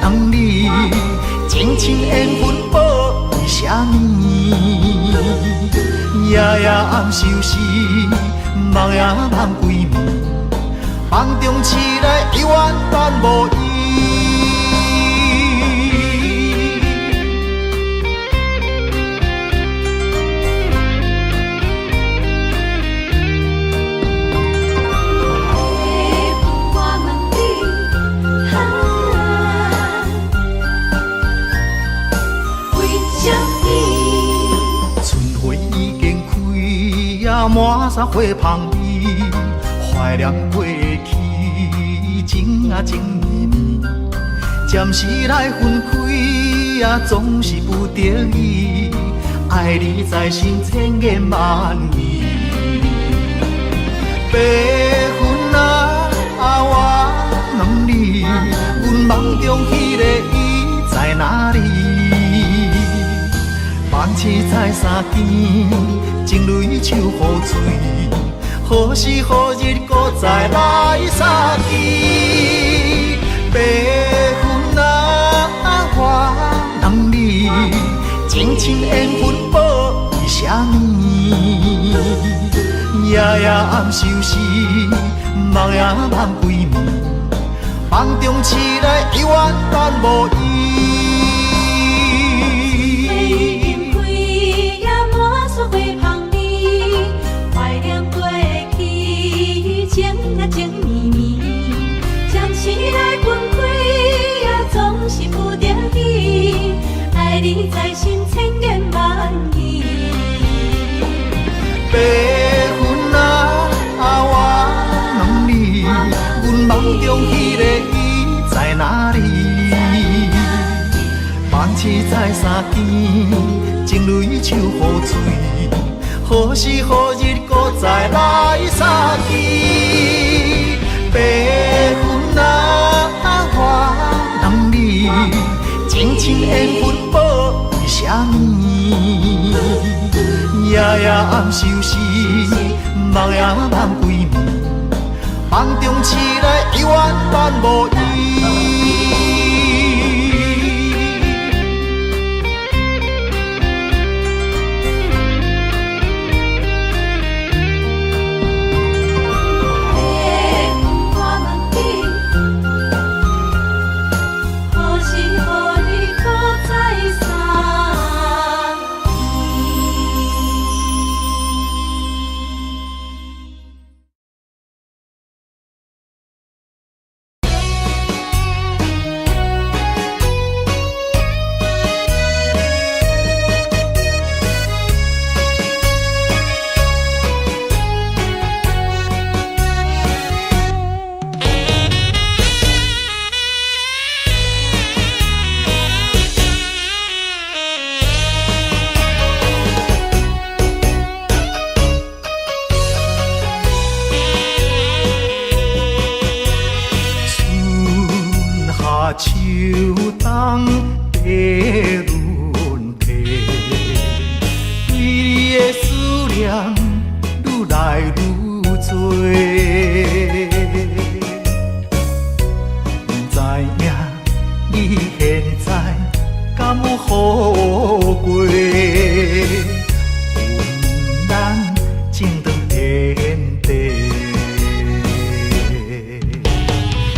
Speaker 3: 问你，情深缘分报为啥物？夜夜暗相思，梦也梦归暝，梦中醒来永远等无伊。满山花香味，怀念过去，情啊情绵绵。暂时来分开，总是不得已。爱你在心千言万语。白云啊，我问你，阮梦中迄个伊在哪里？梦醒在三更，情泪手雨水，何时何日搁再来相见？白云啊，我问你，情深缘分报为啥物？夜夜暗相思，梦也梦归暝，梦中醒来永远等无伊。情绵绵，暂时来分开，总是不得已。爱你在心，千言万语。白云啊，我问你，阮梦中迄个伊在哪里？梦醒在三更，情泪手雨水，何时何日搁再来相见？白云啊，我问你，情深缘分报为啥物？夜夜暗相思，梦也梦归暝，梦中醒来永远等无伊。秋冬地轮替，对你的思念愈来愈多。不知影你现在敢有好过？阮咱情长天地。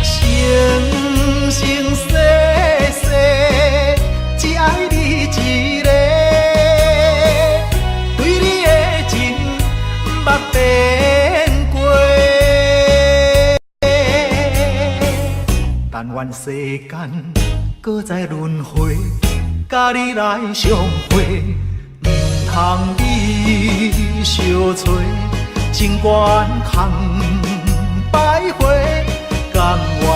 Speaker 3: 生生世世只爱你一个，对你的情捌变过。但愿世间搁再轮回，甲你来相会，唔通你相找，情缘空摆花，甘愿。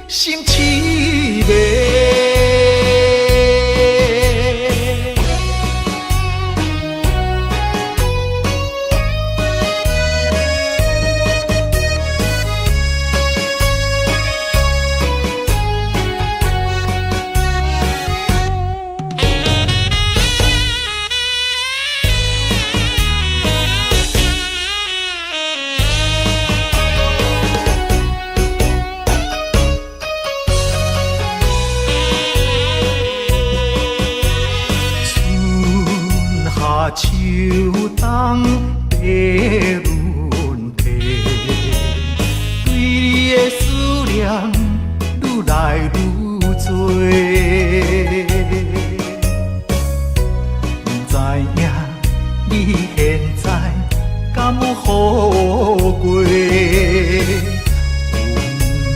Speaker 3: 心凄美。轮替，对你的思念愈来愈多。不知影你现在敢有好过？有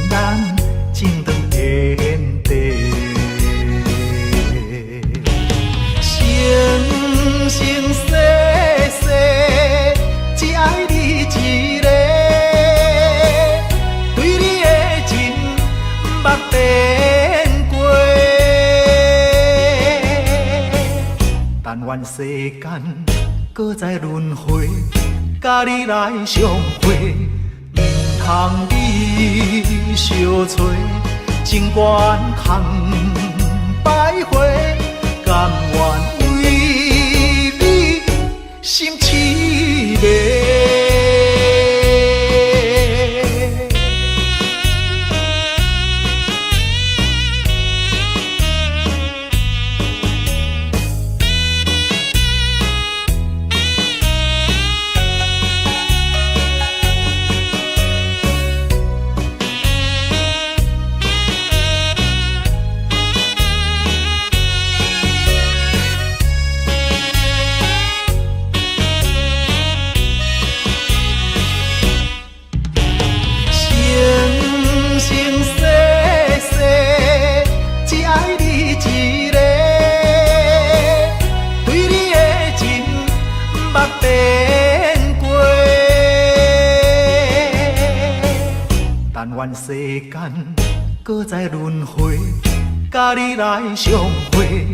Speaker 3: 咱情长天地。生生世世只爱你一个，对你的情捌变过。但愿世间搁再轮回，甲你来相会，唔通你相找，情缘空徘徊，甘愿为你心痴迷。愿世间搁再轮回，甲你来相会，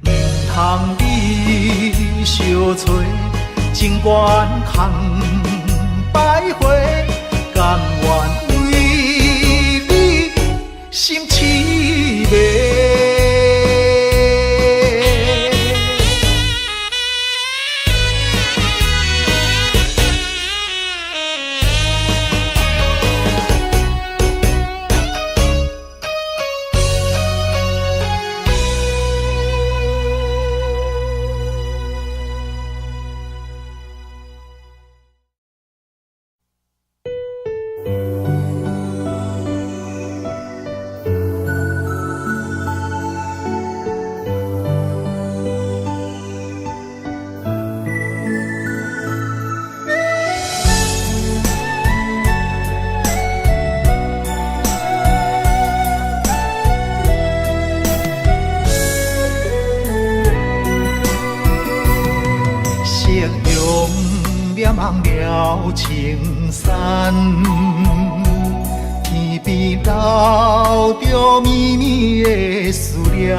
Speaker 3: 唔通你相找，情缘空徘徊，甘愿为你心痴迷。望了青山，天边留着绵绵的思念。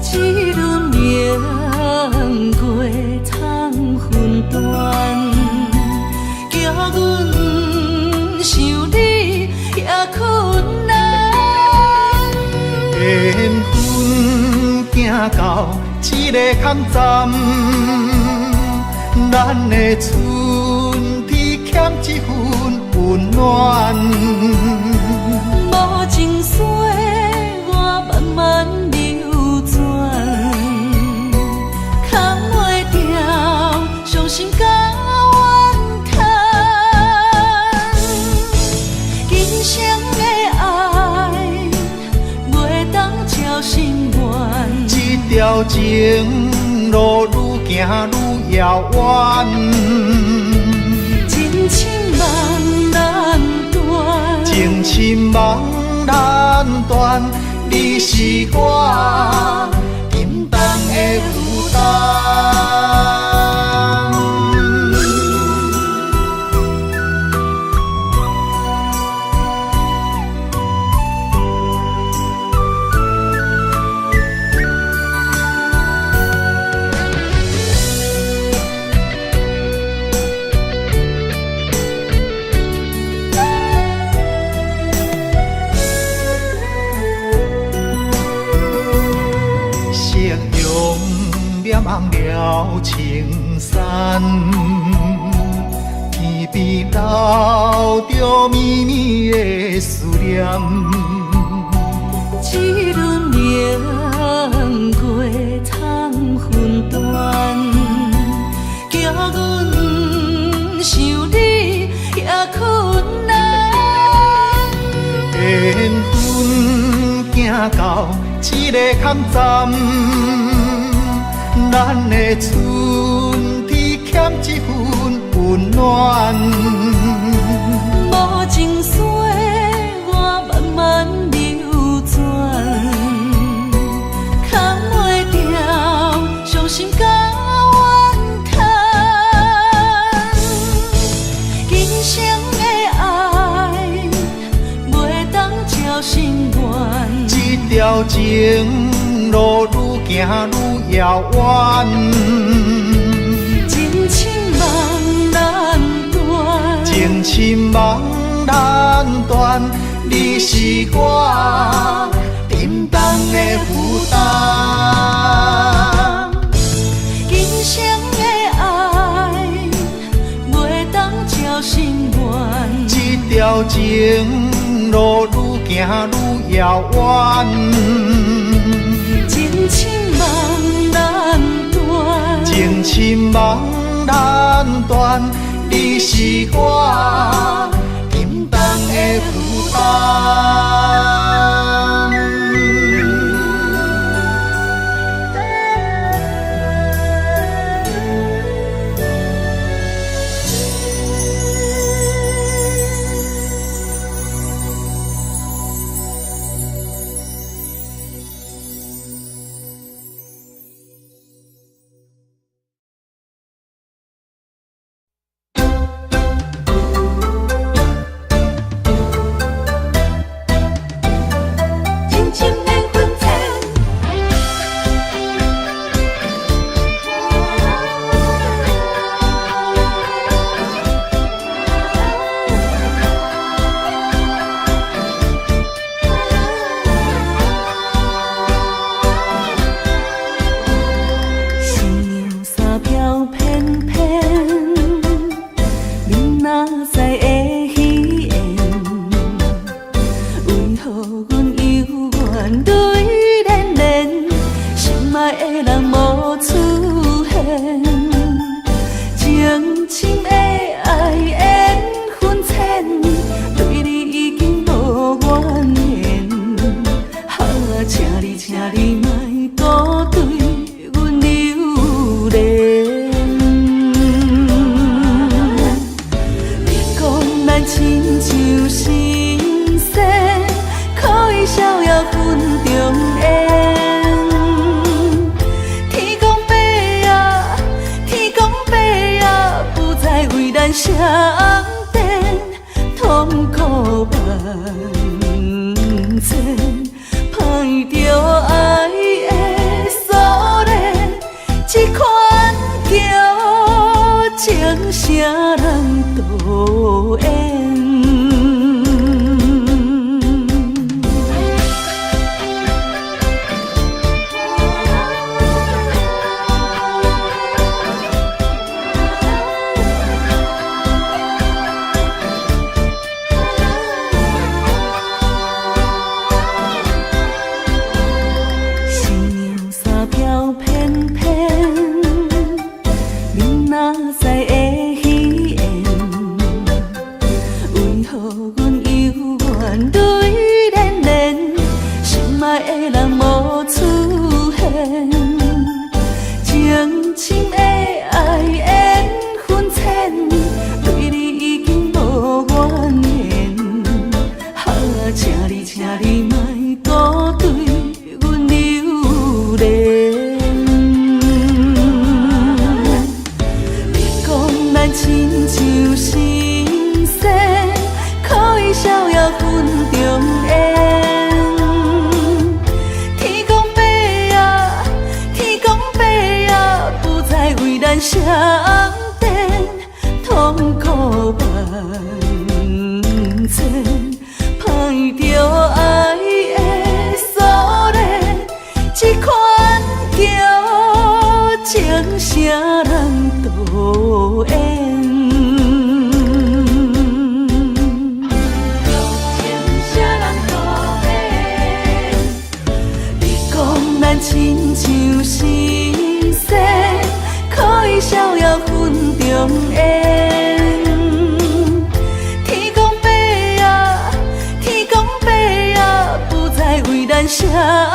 Speaker 6: 一轮明月藏魂断，叫阮想你也困难。
Speaker 3: 缘分行到一个空站。咱的春天欠一份温暖，
Speaker 6: 无情水我慢慢流转，扛袂掉伤心甲怨叹。今生的爱袂当照心愿，
Speaker 3: 这条情路愈行愈遥远，
Speaker 6: 情深梦难断，
Speaker 3: 情深梦难断，你是我沉重的负担。望了青山，天边留着绵绵的思念。
Speaker 6: 一轮明月藏魂断，叫阮
Speaker 3: 缘分行到一个坎站，咱的春天欠一份温暖。
Speaker 6: 无情水我慢慢流转，扛袂住伤心甲怨叹。今生的爱袂当照心愿，
Speaker 3: 这条情路愈行愈遥远，
Speaker 6: 情深梦难断，
Speaker 3: 情深梦难断，你是我沉重的负担。
Speaker 6: 今生的爱袂当照心愿，
Speaker 3: 这条情路愈行愈遥远，
Speaker 6: 情深梦难断，
Speaker 3: 情深梦难断，你是我沉重的负担。
Speaker 6: 相见痛苦万千，歹着爱的锁链，这款叫情啥人导演？相见痛苦万千，歹着爱的锁链，这款叫情啥人导演？你讲咱亲像是。可以逍遥分车。